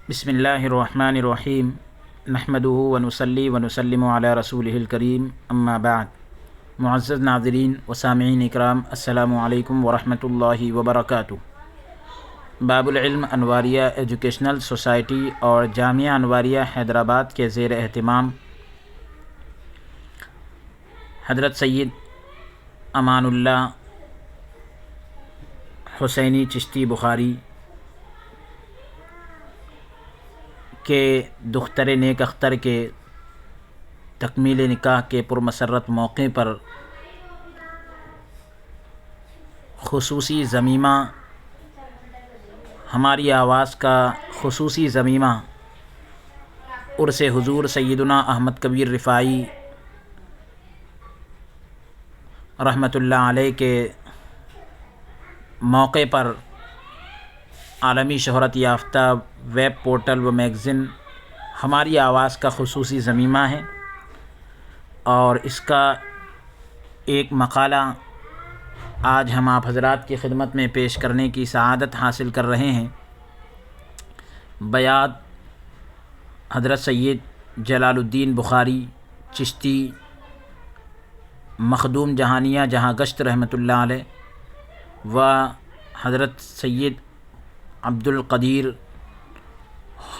بسم اللہ الرحمن الرحیم نحمدہ ونصلی ونسلم علی رسولہ الکریم اما بعد۔ معزز ناظرین و سامعین اکرام، السلام علیکم ورحمۃ اللہ وبرکاتہ۔ باب العلم انواریہ ایجوکیشنل سوسائٹی اور جامعہ انواریہ حیدرآباد کے زیر اہتمام حضرت سید امان اللہ حسینی چشتی بخاری کے دختر نیک اختر کے تکمیل نکاح کے پرمسرت موقع پر خصوصی ضمیمہ، ہماری آواز کا خصوصی ضمیمہ عرس حضور سیدنا احمد کبیر رفاعی رحمۃ اللہ علیہ کے موقع پر عالمی شہرت یافتہ ویب پورٹل و میگزین ہماری آواز کا خصوصی ضمیمہ ہے، اور اس کا ایک مقالہ آج ہم آپ حضرات کی خدمت میں پیش کرنے کی سعادت حاصل کر رہے ہیں۔ بیات حضرت سید جلال الدین بخاری چشتی مخدوم جہانیہ جہاں گشت رحمۃ اللہ علیہ و حضرت سید عبد القدیر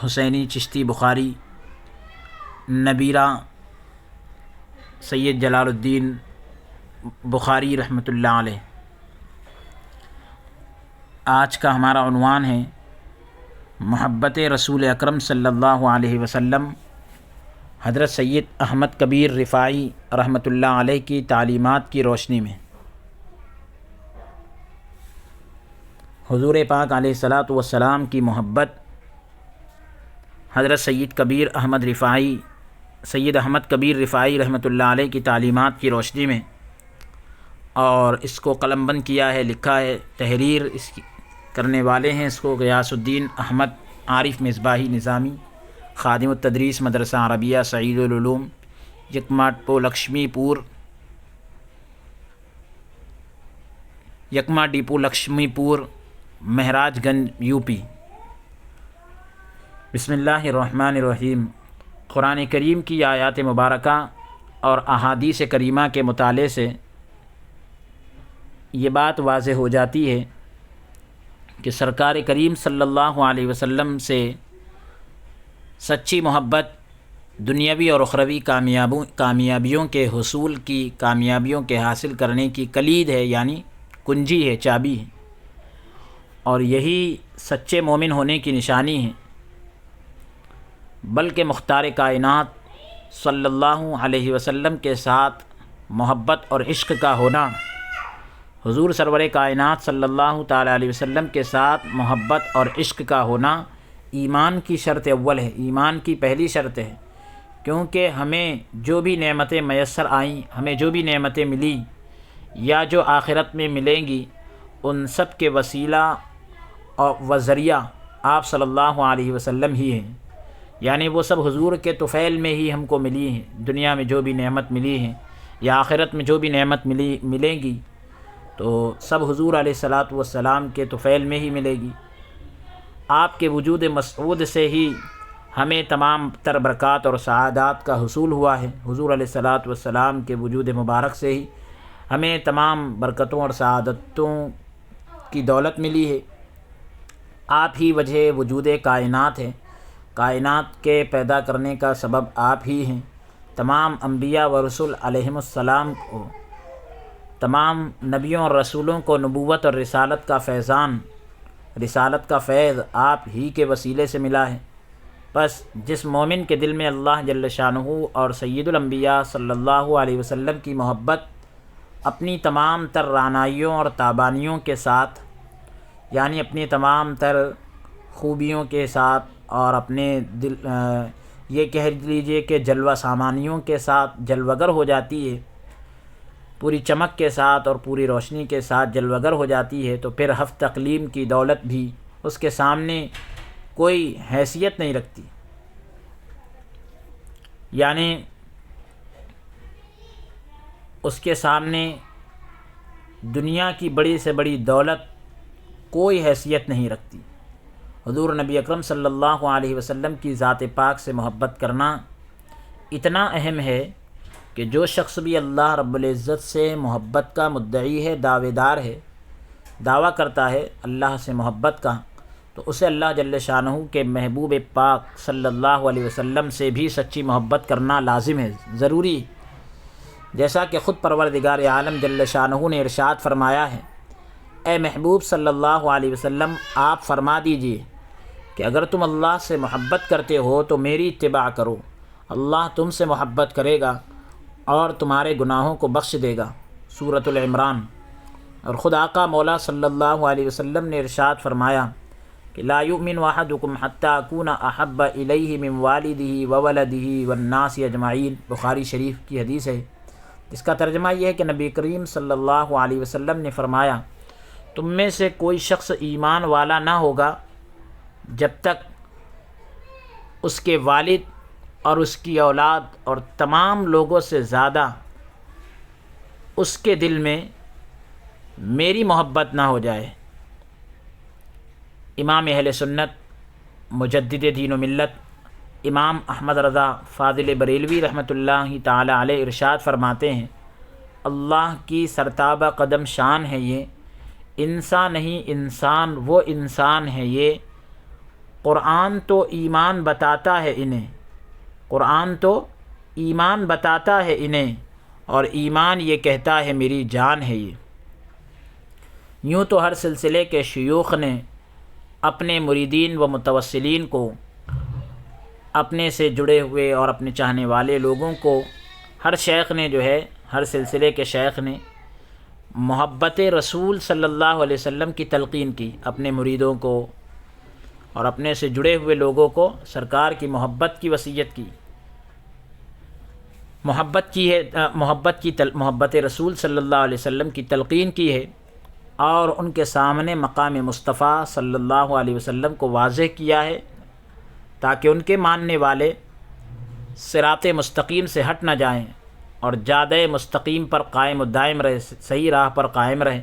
حسینی چشتی بخاری نبیرہ سید جلال الدین بخاری رحمۃ اللہ علیہ۔ آج کا ہمارا عنوان ہے محبت رسول اکرم صلی اللہ علیہ وسلم، حضرت سید احمد کبیر رفاعی رحمۃ اللہ علیہ کی تعلیمات کی روشنی میں۔ حضور پاک علیہ الصلاۃ والسلام کی محبت حضرت سید احمد کبیر رفاعی رحمۃ اللہ علیہ کی تعلیمات کی روشنی میں، اور اس کو قلم بند کیا ہے، لکھا ہے، تحریر اس کی کرنے والے ہیں اس کو غیاث الدین احمد عارف مصباحی نظامی، خادم التدریس مدرسہ عربیہ سعید العلوم، یکما ڈیپو لکشمی پور مہراج گنج یو پی۔ بسم اللہ الرحمن الرحیم۔ قرآن کریم کی آیات مبارکہ اور احادیث کریمہ کے مطالعے سے یہ بات واضح ہو جاتی ہے کہ سرکار کریم صلی اللہ علیہ وسلم سے سچی محبت دنیاوی اور اخروی کامیابیوں کے حصول کی، کامیابیوں کے حاصل کرنے کی کلید ہے، یعنی کنجی ہے، چابی ہے، اور یہی سچے مومن ہونے کی نشانی ہے۔ بلکہ مختار کائنات صلی اللہ علیہ وسلم کے ساتھ محبت اور عشق کا ہونا، حضور سرور کائنات صلی اللہ تعالیٰ علیہ وسلم کے ساتھ محبت اور عشق کا ہونا ایمان کی شرط اول ہے، ایمان کی پہلی شرط ہے، کیونکہ ہمیں جو بھی نعمتیں میسر آئیں، ہمیں جو بھی نعمتیں ملی یا جو آخرت میں ملیں گی، ان سب کے وسیلہ و ذریعہ آپ صلی اللہ علیہ وسلم ہی ہیں، یعنی وہ سب حضور کے طفیل میں ہی ہم کو ملی ہیں۔ دنیا میں جو بھی نعمت ملی ہیں یا آخرت میں جو بھی نعمت ملیں گی تو سب حضور علیہ الصلاۃ والسلام کے طفیل میں ہی ملے گی۔ آپ کے وجود مسعود سے ہی ہمیں تمام تر برکات اور سعادات کا حصول ہوا ہے، حضور علیہ الصلاۃ والسلام کے وجود مبارک سے ہی ہمیں تمام برکتوں اور سعادتوں کی دولت ملی ہے۔ آپ ہی وجہ وجود کائنات ہیں، کائنات کے پیدا کرنے کا سبب آپ ہی ہیں۔ تمام انبیاء و رسول علیہم السلام کو، تمام نبیوں اور رسولوں کو نبوت اور رسالت کا فیضان، رسالت کا فیض آپ ہی کے وسیلے سے ملا ہے۔ بس جس مومن کے دل میں اللہ جل شانہ اور سید الانبیاء صلی اللہ علیہ وسلم کی محبت اپنی تمام تر رعنائیوں اور تابانیوں کے ساتھ، یعنی اپنی تمام تر خوبیوں کے ساتھ اور اپنے یہ کہہ لیجئے کہ جلوہ سامانیوں کے ساتھ جلوگر ہو جاتی ہے، پوری چمک کے ساتھ اور پوری روشنی کے ساتھ جلوگر ہو جاتی ہے، تو پھر ہفت اقلیم کی دولت بھی اس کے سامنے کوئی حیثیت نہیں رکھتی۔ یعنی اس کے سامنے دنیا کی بڑی سے بڑی دولت کوئی حیثیت نہیں رکھتی، حضور نبی اکرم صلی اللہ علیہ وسلم کی ذات پاک سے محبت کرنا اتنا اہم ہے کہ جو شخص بھی اللہ رب العزت سے محبت کا مدعی ہے، دعوے دار ہے، دعویٰ کرتا ہے اللہ سے محبت کا، تو اسے اللہ جل شانہ کے محبوب پاک صلی اللہ علیہ وسلم سے بھی سچی محبت کرنا لازم ہے، ضروری، جیسا کہ خود پروردگار عالم جل شانہ نے ارشاد فرمایا ہے، اے محبوب صلی اللہ علیہ وسلم آپ فرما دیجئے کہ اگر تم اللہ سے محبت کرتے ہو تو میری اتباع کرو، اللہ تم سے محبت کرے گا اور تمہارے گناہوں کو بخش دے گا۔ سورۃ العمران۔ اور خود آقا مولا صلی اللہ علیہ وسلم نے ارشاد فرمایا کہ لا یؤمن احدکم حتی اکون احب الیہ من والدہ وولدہ والناس اجمعین، بخاری شریف کی حدیث ہے، جس کا ترجمہ یہ ہے کہ نبی کریم صلی اللہ علیہ وسلم نے فرمایا تم میں سے کوئی شخص ایمان والا نہ ہوگا جب تک اس کے والد اور اس کی اولاد اور تمام لوگوں سے زیادہ اس کے دل میں میری محبت نہ ہو جائے۔ امام اہل سنت مجدد دین و ملت امام احمد رضا فاضل بریلوی رحمۃ اللہ تعالی علیہ ارشاد فرماتے ہیں، اللہ کی سرتابہ قدم شان ہے یہ، انسان نہیں انسان وہ انسان ہے یہ، قرآن تو ایمان بتاتا ہے انہیں، قرآن تو ایمان بتاتا ہے انہیں، اور ایمان یہ کہتا ہے میری جان ہے یہ۔ یوں تو ہر سلسلے کے شیوخ نے اپنے مریدین و متوسلین کو، اپنے سے جڑے ہوئے اور اپنے چاہنے والے لوگوں کو، ہر شیخ نے جو ہے، ہر سلسلے کے شیخ نے محبت رسول صلی اللہ علیہ وسلم کی تلقین کی، اپنے مریدوں کو اور اپنے سے جڑے ہوئے لوگوں کو سرکار کی محبت کی وصیت کی، محبت رسول صلی اللہ علیہ وسلم کی تلقین کی ہے، اور ان کے سامنے مقام مصطفیٰ صلی اللہ علیہ وسلم کو واضح کیا ہے تاکہ ان کے ماننے والے صراط مستقیم سے ہٹ نہ جائیں اور جادہ مستقیم پر قائم و دائم رہے، صحیح راہ پر قائم رہیں۔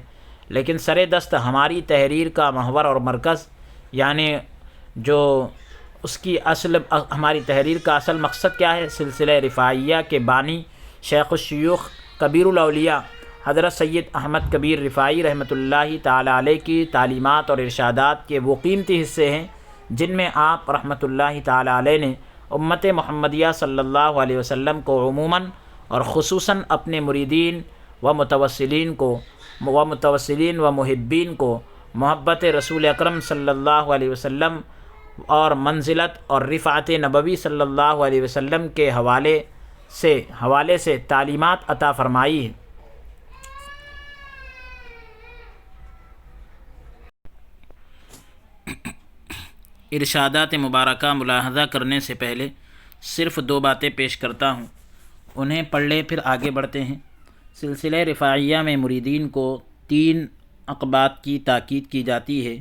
لیکن سر دست ہماری تحریر کا محور اور مرکز، یعنی جو اس کی اصل، ہماری تحریر کا اصل مقصد کیا ہے؟ سلسلہ رفاعیہ کے بانی شیخ الشیوخ کبیر الاولیاء حضرت سید احمد کبیر رفاعی رحمۃ اللہ تعالی علیہ کی تعلیمات اور ارشادات کے وہ قیمتی حصے ہیں جن میں آپ رحمۃ اللہ تعالی علیہ نے امت محمدیہ صلی اللہ علیہ وسلم کو عموماً اور خصوصاً اپنے مریدین و متوسلین و محبین کو محبت رسول اکرم صلی اللہ علیہ وسلم اور منزلت اور رفعت نبوی صلی اللہ علیہ وسلم کے حوالے سے تعلیمات عطا فرمائی ہے۔ ارشادات مبارکہ ملاحظہ کرنے سے پہلے صرف 2 باتیں پیش کرتا ہوں، انہیں پڑھ لے پھر آگے بڑھتے ہیں۔ سلسلہ رفاعیہ میں مریدین کو 3 عقبات کی تاکید کی جاتی ہے،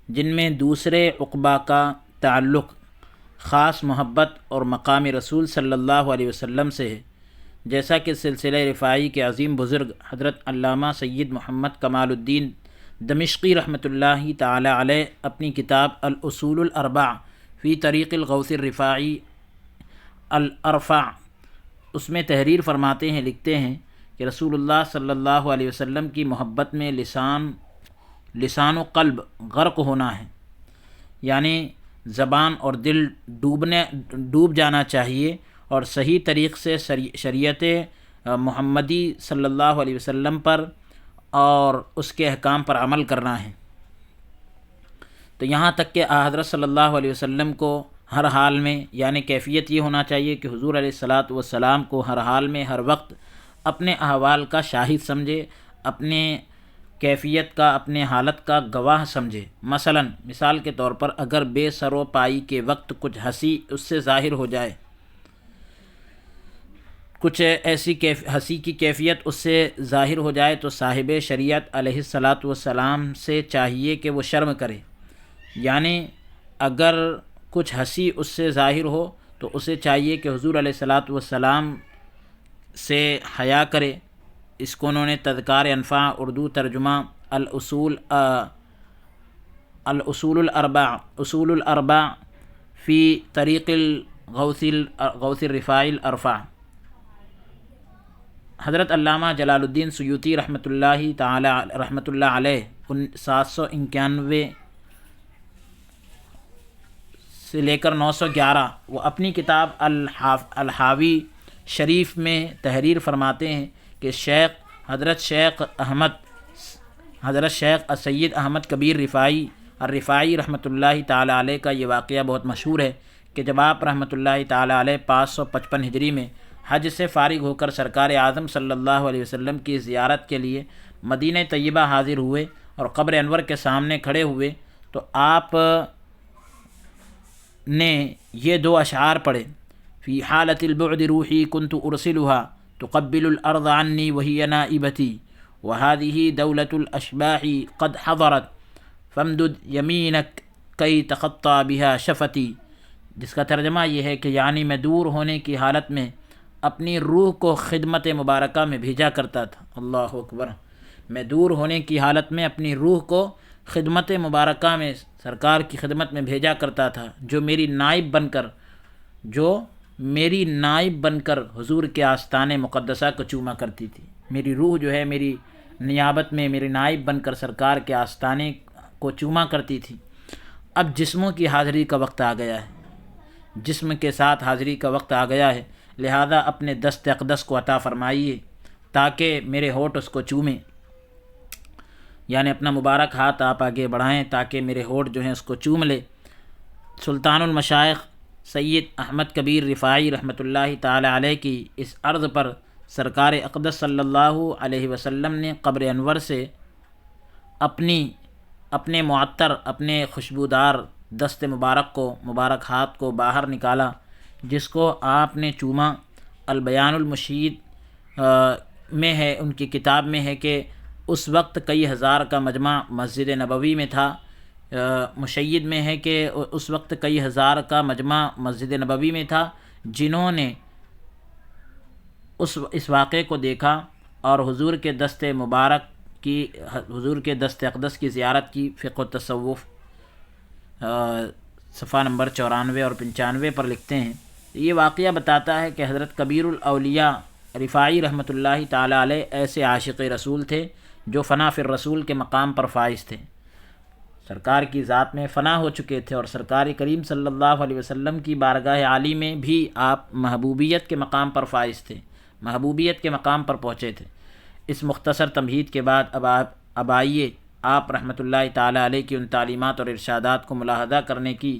جن میں دوسرے عقبہ کا تعلق خاص محبت اور مقام رسول صلی اللہ علیہ وسلم سے ہے، جیسا کہ سلسلہ رفاعی کے عظیم بزرگ حضرت علامہ سید محمد کمال الدین دمشقی رحمۃ اللہ تعالی علیہ اپنی کتاب الاصول الاربع فی طریق الغوث الرفاعی الارفع اس میں تحریر فرماتے ہیں، لکھتے ہیں کہ رسول اللہ صلی اللہ علیہ وسلم کی محبت میں لسان و قلب غرق ہونا ہے، یعنی زبان اور دل ڈوب جانا چاہیے اور صحیح طریق سے شریعت محمدی صلی اللہ علیہ وسلم پر اور اس کے احکام پر عمل کرنا ہے۔ تو یہاں تک کہ حضرت صلی اللہ علیہ وسلم کو ہر حال میں، یعنی کیفیت یہ ہونا چاہیے کہ حضور علیہ الصلاۃ والسلام کو ہر حال میں، ہر وقت اپنے احوال کا شاہد سمجھے، اپنے کیفیت کا، اپنے حالت کا گواہ سمجھے۔ مثال کے طور پر اگر بے سر و پائی کے وقت کچھ ہنسی اس سے ظاہر ہو جائے، کچھ ایسی ہنسی کی کیفیت اس سے ظاہر ہو جائے، تو صاحب شریعت علیہ الصلاۃ والسلام سے چاہیے کہ وہ شرم کرے، یعنی اگر کچھ ہنسی اس سے ظاہر ہو تو اسے چاہیے کہ حضور علیہ الصلاۃ والسلام سے حیا کرے۔ اس کو انہوں نے تذکار انفع اردو ترجمہ الاصول الاصول الاربع اصول الاربع فی طریق غوث الرفاعی الارفع، حضرت علامہ جلال الدین سیوطی رحمۃ اللہ علیہ 791 سے لے کر 911 وہ اپنی کتاب الحاوی شریف میں تحریر فرماتے ہیں کہ حضرت شیخ سید احمد کبیر الرفاعی رحمۃ اللہ تعالی علیہ کا یہ واقعہ بہت مشہور ہے کہ جب آپ رحمۃ اللہ تعالی علیہ 555 ہجری میں حج سے فارغ ہو کر سرکار اعظم صلی اللہ علیہ وسلم کی زیارت کے لیے مدینہ طیبہ حاضر ہوئے اور قبر انور کے سامنے کھڑے ہوئے تو آپ نے یہ دو اشعار پڑھے، فی حالت البعد روحی کنت ارسلها تقبل الارض عنی وہی نائبتی وهذه دولة الاشباح قد حضرت فامدد یمینک کی تخطی بها شفتی، جس کا ترجمہ یہ ہے کہ یعنی میں دور ہونے کی حالت میں اپنی روح کو خدمت مبارکہ میں بھیجا کرتا تھا۔ اللہ اکبر، میں دور ہونے کی حالت میں اپنی روح کو خدمت مبارکہ میں سرکار کی خدمت میں بھیجا کرتا تھا، جو میری نائب بن کر حضور کے آستان مقدسہ کو چوما کرتی تھی۔ میری روح جو ہے میری نیابت میں میری نائب بن کر سرکار کے آستانے کو چوما کرتی تھی۔ اب جسموں کی حاضری کا وقت آ گیا ہے، جسم کے ساتھ حاضری کا وقت آ گیا ہے، لہذا اپنے دست اقدس کو عطا فرمائیے تاکہ میرے ہونٹ اس کو چومیں، یعنی اپنا مبارک ہاتھ آپ آگے بڑھائیں تاکہ میرے ہونٹ جو ہیں اس کو چوم لے۔ سلطان المشائخ سید احمد کبیر رفاعی رحمۃ اللہ تعالی علیہ کی اس عرض پر سرکار اقدس صلی اللہ علیہ وسلم نے قبر انور سے اپنے معطر اپنے خوشبودار دست مبارک ہاتھ کو باہر نکالا، جس کو آپ نے چوما۔ البیان المشید میں ہے، ان کی کتاب میں ہے کہ اس وقت کئی ہزار کا مجمع مسجد نبوی میں تھا۔ مشید میں ہے کہ اس وقت کئی ہزار کا مجمع مسجد نبوی میں تھا جنہوں نے اس واقعے کو دیکھا اور حضور کے دست اقدس کی زیارت کی۔ فقہ و تصوف صفحہ نمبر 94 اور 95 پر لکھتے ہیں، یہ واقعہ بتاتا ہے کہ حضرت کبیر الاولیاء رفاعی رحمۃ اللہ تعالی علیہ ایسے عاشق رسول تھے جو فنا فی الرسول کے مقام پر فائز تھے، سرکار کی ذات میں فنا ہو چکے تھے، اور سرکار کریم صلی اللہ علیہ وسلم کی بارگاہ عالی میں بھی آپ محبوبیت کے مقام پر فائز تھے، محبوبیت کے مقام پر پہنچے تھے۔ اس مختصر تمہید کے بعد اب آئیے آپ رحمۃ اللہ تعالی علیہ کی ان تعلیمات اور ارشادات کو ملاحظہ کرنے کی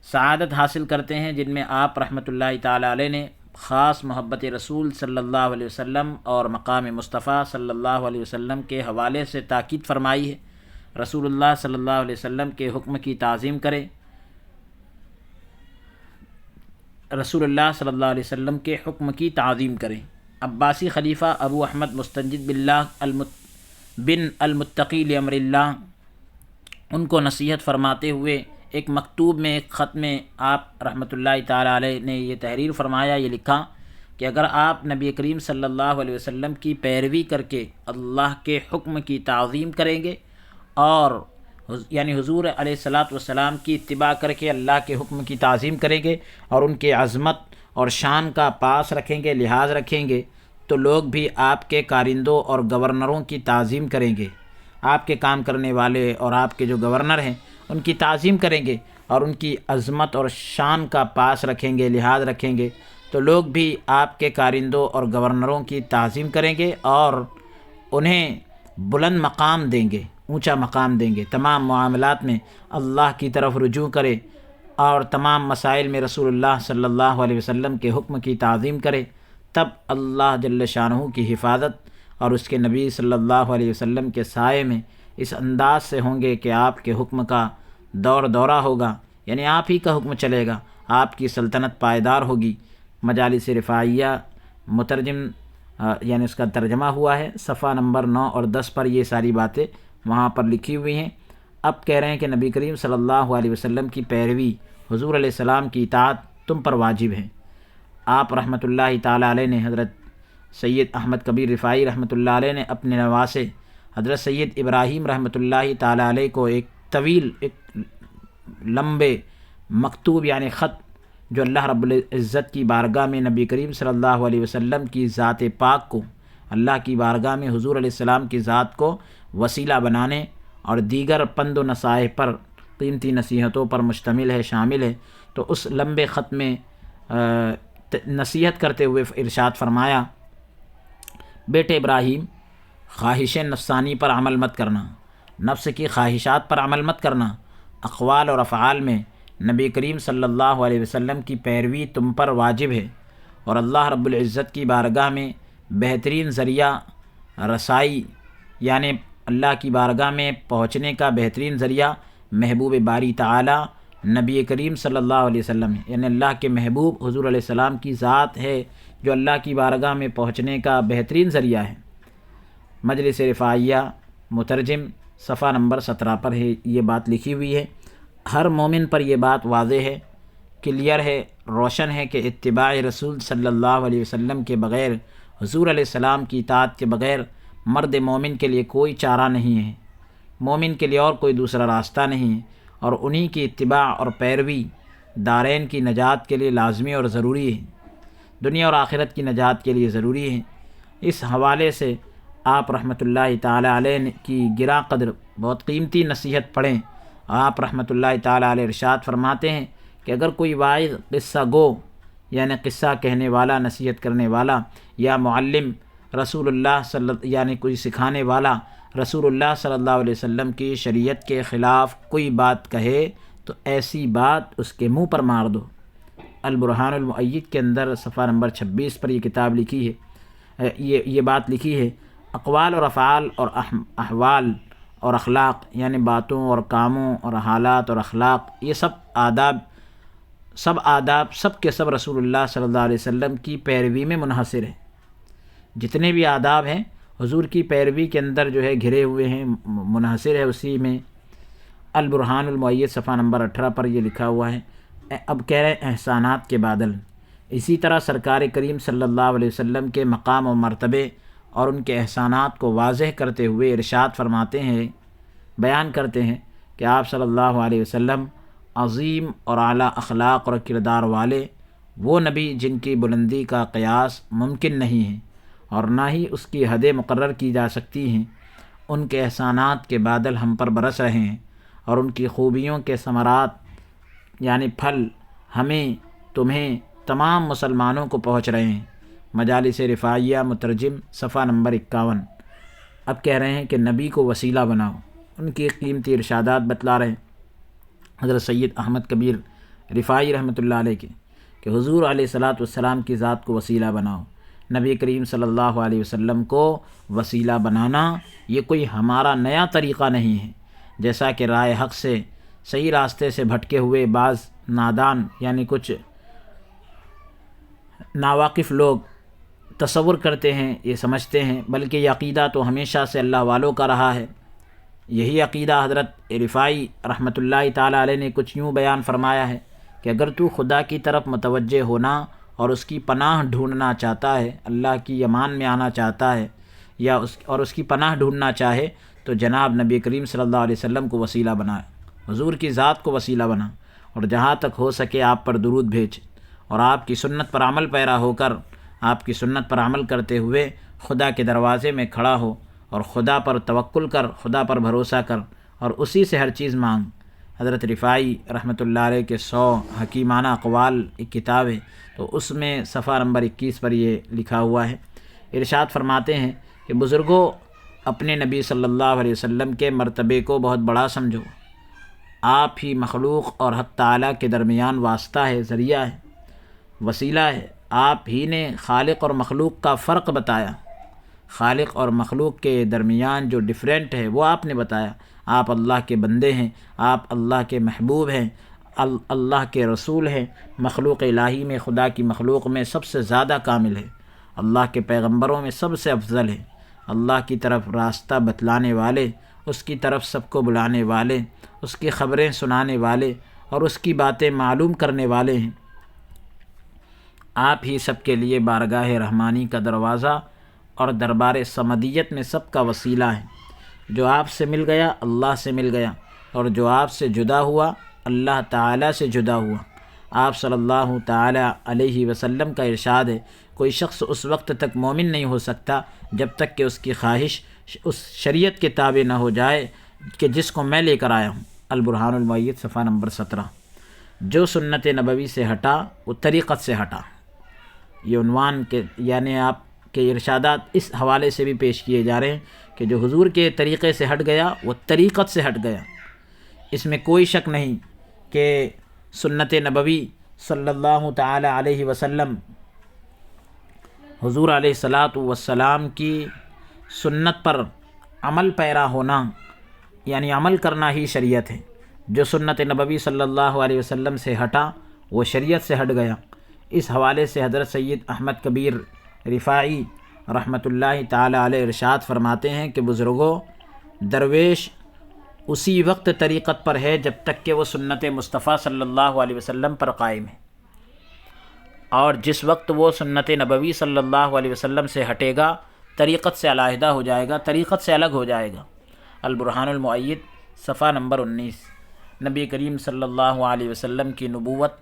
سعادت حاصل کرتے ہیں، جن میں آپ رحمۃ اللہ تعالی علیہ نے خاص محبت رسول صلی اللہ علیہ وسلم اور مقام مصطفیٰ صلی اللہ علیہ وسلم کے حوالے سے تاکید فرمائی ہے۔ رسول اللہ صلی اللہ علیہ وسلم کے حکم کی تعظیم کرے، رسول اللہ صلی اللہ علیہ وسلم کے حکم کی تعظیم کریں۔ عباسی خلیفہ ابو احمد مستنجد باللہ بن المتقی لامر اللہ ان کو نصیحت فرماتے ہوئے ایک مکتوب میں، ایک خط میں آپ رحمۃ اللہ تعالی علیہ نے یہ تحریر فرمایا، یہ لکھا کہ اگر آپ نبی کریم صلی اللہ علیہ وسلم کی پیروی کر کے اللہ کے حکم کی تعظیم کریں گے، اور یعنی حضور علیہ الصلاۃ والسلام کی اتباع کر کے اللہ کے حکم کی تعظیم کریں گے اور ان کے عظمت اور شان کا پاس رکھیں گے، لحاظ رکھیں گے، تو لوگ بھی آپ کے کارندوں اور گورنروں کی تعظیم کریں گے، آپ کے کام کرنے والے اور آپ کے جو گورنر ہیں ان کی تعظیم کریں گے اور ان کی عظمت اور شان کا پاس رکھیں گے، لحاظ رکھیں گے، تو لوگ بھی آپ کے کارندوں اور گورنروں کی تعظیم کریں گے اور انہیں بلند مقام دیں گے، اونچا مقام دیں گے، تمام معاملات میں اللہ کی طرف رجوع کرے اور تمام مسائل میں رسول اللہ صلی اللہ علیہ وسلم کے حکم کی تعظیم کرے، تب اللہ جل شانہ کی حفاظت اور اس کے نبی صلی اللہ علیہ وسلم کے سائے میں اس انداز سے ہوں گے کہ آپ کے حکم کا دورہ ہوگا، یعنی آپ ہی کا حکم چلے گا، آپ کی سلطنت پائیدار ہوگی۔ مجالس رفاعیہ مترجم یعنی اس کا ترجمہ ہوا ہے، صفحہ نمبر 9 اور 10 پر یہ ساری باتیں وہاں پر لکھی ہوئی ہیں۔ اب کہہ رہے ہیں کہ نبی کریم صلی اللہ علیہ وسلم کی پیروی، حضور علیہ السلام کی اطاعت تم پر واجب ہے۔ آپ رحمۃ اللہ تعالی علیہ نے حضرت سید احمد کبیر رفاعی رحمۃ اللہ علیہ نے اپنے نواسے حضرت سید ابراہیم رحمۃ اللہ تعالی علیہ کو ایک طویل ایک لمبے مکتوب یعنی خط جو اللہ رب العزت کی بارگاہ میں نبی کریم صلی اللہ علیہ وسلم کی ذات پاک کو، اللہ کی بارگاہ میں حضور علیہ السلام کی ذات کو وسیلہ بنانے اور دیگر پند و نصائح پر، قیمتی نصیحتوں پر مشتمل ہے، شامل ہے۔ تو اس لمبے خط میں نصیحت کرتے ہوئے ارشاد فرمایا، بیٹے ابراہیم، خواہش نفسانی پر عمل مت کرنا، نفس کی خواہشات پر عمل مت کرنا، اقوال اور افعال میں نبی کریم صلی اللہ علیہ وسلم کی پیروی تم پر واجب ہے، اور اللہ رب العزت کی بارگاہ میں بہترین ذریعہ رسائی یعنی اللہ کی بارگاہ میں پہنچنے کا بہترین ذریعہ محبوب باری تعالی نبی کریم صلی اللہ علیہ وسلم ہے، یعنی اللہ کے محبوب حضور علیہ السلام کی ذات ہے جو اللہ کی بارگاہ میں پہنچنے کا بہترین ذریعہ ہے۔ مجلس رفاعیہ مترجم صفحہ نمبر 17 پر ہے یہ بات لکھی ہوئی ہے۔ ہر مومن پر یہ بات واضح ہے، کلیئر ہے، روشن ہے کہ اتباع رسول صلی اللہ علیہ وسلم کے بغیر، حضور علیہ السلام کی اطاعت کے بغیر مرد مومن کے لیے کوئی چارہ نہیں ہے، مومن کے لیے اور کوئی دوسرا راستہ نہیں ہے، اور انہی کی اتباع اور پیروی دارین کی نجات کے لیے لازمی اور ضروری ہے، دنیا اور آخرت کی نجات کے لیے ضروری ہے۔ اس حوالے سے آپ رحمۃ اللہ تعالی علیہ کی گراں قدر بہت قیمتی نصیحت پڑھیں۔ آپ رحمۃ اللہ تعالی علیہ ارشاد فرماتے ہیں کہ اگر کوئی واعظ قصہ گو یعنی قصہ کہنے والا، نصیحت کرنے والا، یا معلم رسول اللہ یعنی کوئی سکھانے والا رسول اللہ صلی اللہ علیہ وسلم کی شریعت کے خلاف کوئی بات کہے تو ایسی بات اس کے منہ پر مار دو۔ البرہان المؤید کے اندر صفحہ نمبر 26 پر یہ کتاب لکھی ہے، یہ بات لکھی ہے۔ اقوال اور افعال اور احوال اور اخلاق یعنی باتوں اور کاموں اور حالات اور اخلاق، یہ سب آداب سب کے سب رسول اللہ صلی اللہ علیہ وسلم کی پیروی میں منحصر ہے۔ جتنے بھی آداب ہیں حضور کی پیروی کے اندر جو ہے گھرے ہوئے ہیں، منحصر ہے اسی میں۔ البرہان المؤید صفحہ نمبر 18 پر یہ لکھا ہوا ہے۔ اب کہہ رہے ہیں احسانات کے بادل۔ اسی طرح سرکار کریم صلی اللہ علیہ وسلم کے مقام و مرتبے اور ان کے احسانات کو واضح کرتے ہوئے ارشاد فرماتے ہیں، بیان کرتے ہیں کہ آپ صلی اللہ علیہ وسلم عظیم اور اعلیٰ اخلاق اور کردار والے وہ نبی جن کی بلندی کا قیاس ممکن نہیں ہے اور نہ ہی اس کی حدیں مقرر کی جا سکتی ہیں۔ ان کے احسانات کے بادل ہم پر برس رہے ہیں اور ان کی خوبیوں کے ثمرات یعنی پھل ہمیں، تمہیں، تمام مسلمانوں کو پہنچ رہے ہیں۔ مجالس رفاعیہ مترجم صفحہ نمبر 51۔ اب کہہ رہے ہیں کہ نبی کو وسیلہ بناؤ، ان کی قیمتی ارشادات بتلا رہے ہیں حضرت سید احمد کبیر رفاعی رحمۃ اللہ علیہ کے کہ حضور علیہ الصلاۃ والسلام کی ذات کو وسیلہ بناؤ۔ نبی کریم صلی اللہ علیہ وسلم کو وسیلہ بنانا یہ کوئی ہمارا نیا طریقہ نہیں ہے، جیسا کہ رائے حق سے، صحیح راستے سے بھٹکے ہوئے بعض نادان یعنی کچھ ناواقف لوگ تصور کرتے ہیں، یہ سمجھتے ہیں، بلکہ یہ عقیدہ تو ہمیشہ سے اللہ والوں کا رہا ہے۔ یہی عقیدہ حضرت رفاعی رحمۃ اللہ تعالی علیہ نے کچھ یوں بیان فرمایا ہے کہ اگر تو خدا کی طرف متوجہ ہونا اور اس کی پناہ ڈھونڈنا چاہتا ہے، اللہ کی امان میں آنا چاہتا ہے یا اس کی پناہ ڈھونڈنا چاہے تو جناب نبی کریم صلی اللہ علیہ وسلم کو وسیلہ بنائے، حضور کی ذات کو وسیلہ بنا، اور جہاں تک ہو سکے آپ پر درود بھیج اور آپ کی سنت پر عمل پیرا ہو کر، آپ کی سنت پر عمل کرتے ہوئے خدا کے دروازے میں کھڑا ہو اور خدا پر توکل کر، خدا پر بھروسہ کر اور اسی سے ہر چیز مانگ۔ حضرت رفاعی رحمۃ اللہ علیہ کے 100 حکیمانہ اقوال ایک کتاب ہے، تو اس میں صفحہ نمبر 21 پر یہ لکھا ہوا ہے۔ ارشاد فرماتے ہیں کہ بزرگوں، اپنے نبی صلی اللہ علیہ وسلم کے مرتبے کو بہت بڑا سمجھو، آپ ہی مخلوق اور حق تعالیٰ کے درمیان واسطہ ہے، ذریعہ ہے، وسیلہ ہے۔ آپ ہی نے خالق اور مخلوق کا فرق بتایا، خالق اور مخلوق کے درمیان جو ڈیفرنٹ ہے وہ آپ نے بتایا۔ آپ اللہ کے بندے ہیں، آپ اللہ کے محبوب ہیں، اللہ کے رسول ہیں، مخلوق الہی میں، خدا کی مخلوق میں سب سے زیادہ کامل ہے، اللہ کے پیغمبروں میں سب سے افضل ہے، اللہ کی طرف راستہ بتلانے والے، اس کی طرف سب کو بلانے والے، اس کی خبریں سنانے والے اور اس کی باتیں معلوم کرنے والے ہیں۔ آپ ہی سب کے لیے بارگاہ رحمانی کا دروازہ اور دربار صمدیت میں سب کا وسیلہ ہے۔ جو آپ سے مل گیا اللہ سے مل گیا، اور جو آپ سے جدا ہوا اللہ تعالیٰ سے جدا ہوا۔ آپ صلی اللہ تعالیٰ علیہ وسلم کا ارشاد ہے، کوئی شخص اس وقت تک مومن نہیں ہو سکتا جب تک کہ اس کی خواہش اس شریعت کے تابع نہ ہو جائے کہ جس کو میں لے کر آیا ہوں۔ البرہان المؤید صفحہ نمبر 17۔ جو سنت نبوی سے ہٹا وہ طریقت سے ہٹا، یہ عنوان کے یعنی آپ کے ارشادات اس حوالے سے بھی پیش کیے جا رہے ہیں کہ جو حضور کے طریقے سے ہٹ گیا وہ طریقت سے ہٹ گیا۔ اس میں کوئی شک نہیں کہ سنت نبوی صلی اللہ تعالی علیہ وسلم، حضور علیہ الصلاۃ والسلام کی سنت پر عمل پیرا ہونا یعنی عمل کرنا ہی شریعت ہے۔ جو سنت نبوی صلی اللہ علیہ وسلم سے ہٹا وہ شریعت سے ہٹ گیا۔ اس حوالے سے حضرت سید احمد کبیر رفاعی رحمۃ اللہ تعالی علیہ ارشاد فرماتے ہیں کہ بزرگوں، درویش اسی وقت طریقت پر ہے جب تک کہ وہ سنت مصطفیٰ صلی اللہ علیہ وسلم پر قائم ہے، اور جس وقت وہ سنت نبوی صلی اللہ علیہ وسلم سے ہٹے گا طریقت سے علیحدہ ہو جائے گا، طریقت سے الگ ہو جائے گا۔ البرہان المؤید صفحہ نمبر 19۔ نبی کریم صلی اللہ علیہ وسلم کی نبوت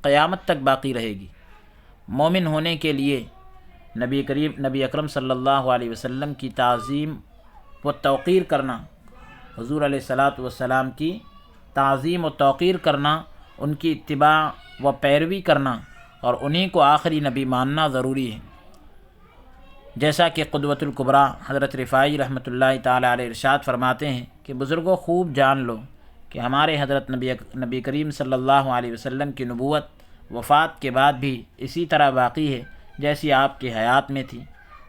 قیامت تک باقی رہے گی۔ مومن ہونے کے لیے نبی اکرم صلی اللہ علیہ وسلم کی تعظیم و توقیر کرنا، حضور علیہ الصلاۃ والسلام کی تعظیم و توقیر کرنا، ان کی اتباع و پیروی کرنا اور انہی کو آخری نبی ماننا ضروری ہے۔ جیسا کہ قدوۃ الکبریٰ حضرت رفاعی رحمۃ اللہ تعالی علیہ ارشاد فرماتے ہیں کہ بزرگوں خوب جان لو کہ ہمارے حضرت نبی کریم صلی اللہ علیہ وسلم کی نبوت وفات کے بعد بھی اسی طرح باقی ہے جیسی آپ کی حیات میں تھی،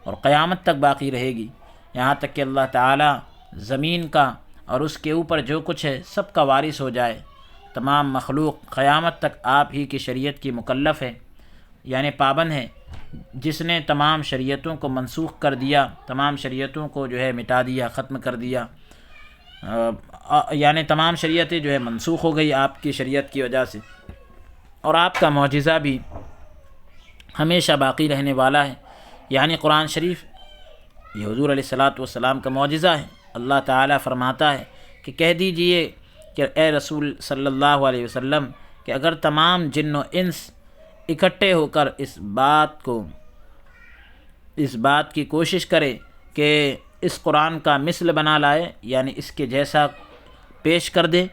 اور قیامت تک باقی رہے گی، یہاں تک کہ اللہ تعالیٰ زمین کا اور اس کے اوپر جو کچھ ہے سب کا وارث ہو جائے۔ تمام مخلوق قیامت تک آپ ہی کی شریعت کی مکلف ہے، یعنی پابند ہے۔ جس نے تمام شریعتوں کو منسوخ کر دیا، تمام شریعتوں کو جو ہے مٹا دیا، ختم کر دیا، یعنی تمام شریعتیں جو ہے منسوخ ہو گئی آپ کی شریعت کی وجہ سے، اور آپ کا معجزہ بھی ہمیشہ باقی رہنے والا ہے، یعنی قرآن شریف یہ حضور علیہ الصلاۃ والسلام کا معجزہ ہے۔ اللہ تعالیٰ فرماتا ہے کہ کہہ دیجئے کہ اے رسول صلی اللہ علیہ وسلم کہ اگر تمام جن و انس اکٹھے ہو کر اس بات کی کوشش کرے کہ اس قرآن کا مثل بنا لائے، یعنی اس کے جیسا پیش کر دے،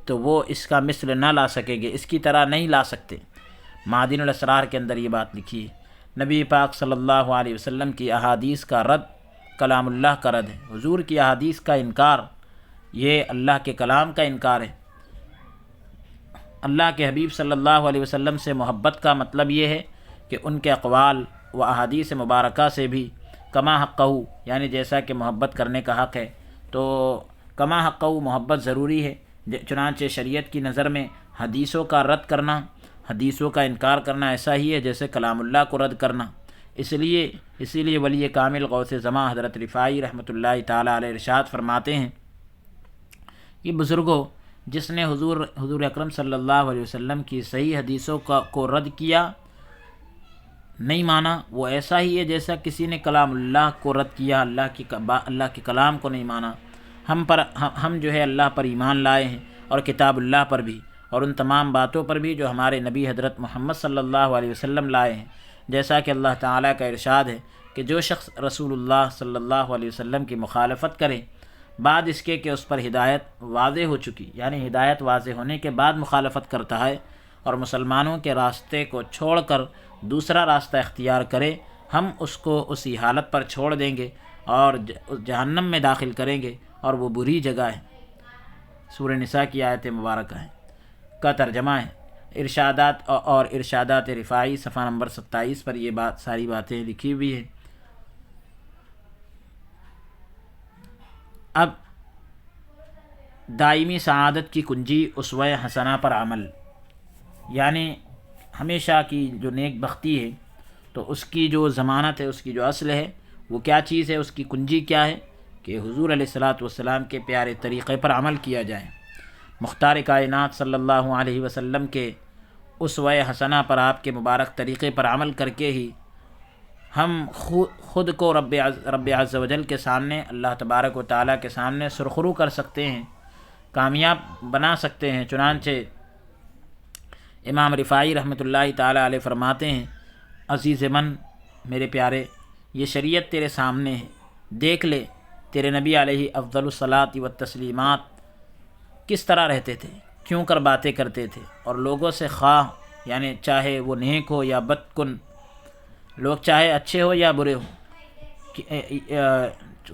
تو وہ اس کا مثل نہ لا سکے گے، اس کی طرح نہیں لا سکتے۔ معادن الاسرار کے اندر یہ بات لکھی ہے۔ نبی پاک صلی اللہ علیہ وسلم کی احادیث کا رد کلام اللہ کا رد ہے۔ حضور کی احادیث کا انکار یہ اللہ کے کلام کا انکار ہے۔ اللہ کے حبیب صلی اللہ علیہ وسلم سے محبت کا مطلب یہ ہے کہ ان کے اقوال و احادیث مبارکہ سے بھی کما حقہ، یعنی جیسا کہ محبت کرنے کا حق ہے تو کما حقہ محبت ضروری ہے۔ چنانچہ شریعت کی نظر میں حدیثوں کا رد کرنا، حدیثوں کا انکار کرنا ایسا ہی ہے جیسے کلام اللہ کو رد کرنا۔ اسی لیے ولی کامل غوث زمان حضرت رفاعی رحمۃ اللہ تعالی علیہ ارشاد فرماتے ہیں کہ بزرگوں، جس نے حضور اکرم صلی اللہ علیہ وسلم کی صحیح حدیثوں کو رد کیا، نہیں مانا، وہ ایسا ہی ہے جیسا کسی نے کلام اللہ کو رد کیا، اللہ کے کلام کو نہیں مانا۔ ہم جو ہے اللہ پر ایمان لائے ہیں، اور کتاب اللہ پر بھی، اور ان تمام باتوں پر بھی جو ہمارے نبی حضرت محمد صلی اللہ علیہ وسلم لائے ہیں۔ جیسا کہ اللہ تعالیٰ کا ارشاد ہے کہ جو شخص رسول اللہ صلی اللہ علیہ وسلم کی مخالفت کرے بعد اس کے کہ اس پر ہدایت واضح ہو چکی، یعنی ہدایت واضح ہونے کے بعد مخالفت کرتا ہے اور مسلمانوں کے راستے کو چھوڑ کر دوسرا راستہ اختیار کرے، ہم اس کو اسی حالت پر چھوڑ دیں گے اور جہنم میں داخل کریں گے، اور وہ بری جگہ ہے۔ سورہ نساء کی آیت مبارکہ ہے کا ترجمہ ہے۔ ارشادات رفاعی صفحہ نمبر 27 پر یہ ساری باتیں لکھی ہوئی ہیں۔ اب دائمی سعادت کی کنجی اسوہ حسنہ پر عمل، یعنی ہمیشہ کی جو نیک بختی ہے تو اس کی جو ضمانت ہے، اس کی جو اصل ہے، وہ کیا چیز ہے، اس کی کنجی کیا ہے کہ حضور علیہ الصلاۃ والسلام کے پیارے طریقے پر عمل کیا جائے۔ مختار کائنات صلی اللہ علیہ وسلم کے اسوہ حسنہ پر، آپ کے مبارک طریقے پر عمل کر کے ہی ہم خود کو رب عز و جل کے سامنے، اللہ تبارک و تعالیٰ کے سامنے سرخرو کر سکتے ہیں کامیاب بنا سکتے ہیں۔ چنانچہ امام رفاعی رحمۃ اللہ تعالیٰ علیہ فرماتے ہیں، عزیز من میرے پیارے، یہ شریعت تیرے سامنے ہے، دیکھ لے تیرے نبی علیہ افضل الصلاۃ والتسلیمات کس طرح رہتے تھے، کیوں کر باتیں کرتے تھے، اور لوگوں سے خواہ یعنی چاہے وہ نیک ہو یا بد کن، لوگ چاہے اچھے ہو یا برے ہو،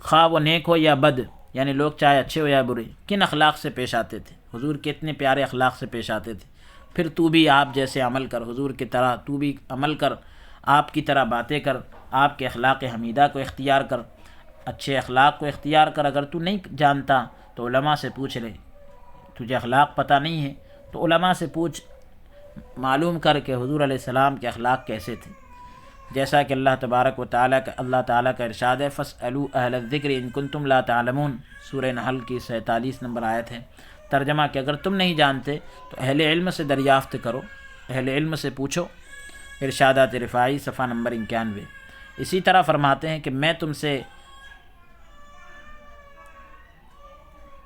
خواہ وہ نیک ہو یا بد، یعنی لوگ چاہے اچھے ہو یا برے، کن اخلاق سے پیش آتے تھے۔ حضور کے اتنے پیارے اخلاق سے پیش آتے تھے۔ پھر تو بھی آپ جیسے عمل کر، حضور کی طرح تو بھی عمل کر، آپ کی طرح باتیں کر، آپ کے اخلاق حمیدہ کو اختیار کر، اچھے اخلاق کو اختیار کر۔ اگر تو نہیں جانتا تو علماء سے پوچھ لے، تجھے اخلاق پتہ نہیں ہے تو علماء سے پوچھ، معلوم کر کہ حضور علیہ السلام کے اخلاق کیسے تھے۔ جیسا کہ اللہ تبارک و تعالیٰ کا ارشاد ہے، فَاسْأَلُوا أَهْلَ الذِّكْرِ إِن كُنتُمْ لَا تَعْلَمُونَ، سورہ نحل کی 47 نمبر آیت ہے۔ ترجمہ کہ اگر تم نہیں جانتے تو اہل علم سے دریافت کرو، اہل علم سے پوچھو۔ ارشادات رفاعی صفحہ نمبر 91۔ اسی طرح فرماتے ہیں کہ میں تم سے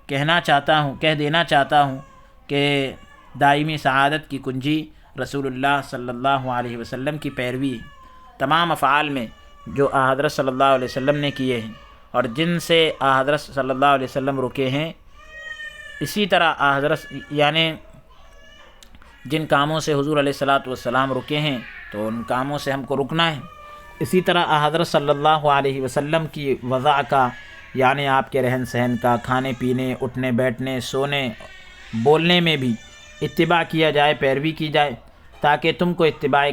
کہہ دینا چاہتا ہوں کہ دائمی سعادت کی کنجی رسول اللہ صلی اللہ علیہ وسلم کی پیروی ہے۔ تمام افعال میں جو حضرت صلی اللہ علیہ وسلم نے کیے ہیں اور جن سے حضرت صلی اللہ علیہ وسلم رکے ہیں، اسی طرح حضرت یعنی جن کاموں سے حضور علیہ السلام رکے ہیں تو ان کاموں سے ہم کو رکنا ہے۔ اسی طرح حضرت صلی اللہ علیہ وسلم کی وضع کا، یعنی آپ کے رہن سہن کا، کھانے پینے، اٹھنے بیٹھنے، سونے بولنے میں بھی اتباع کیا جائے، پیروی کی جائے، تاکہ تم کو اتباع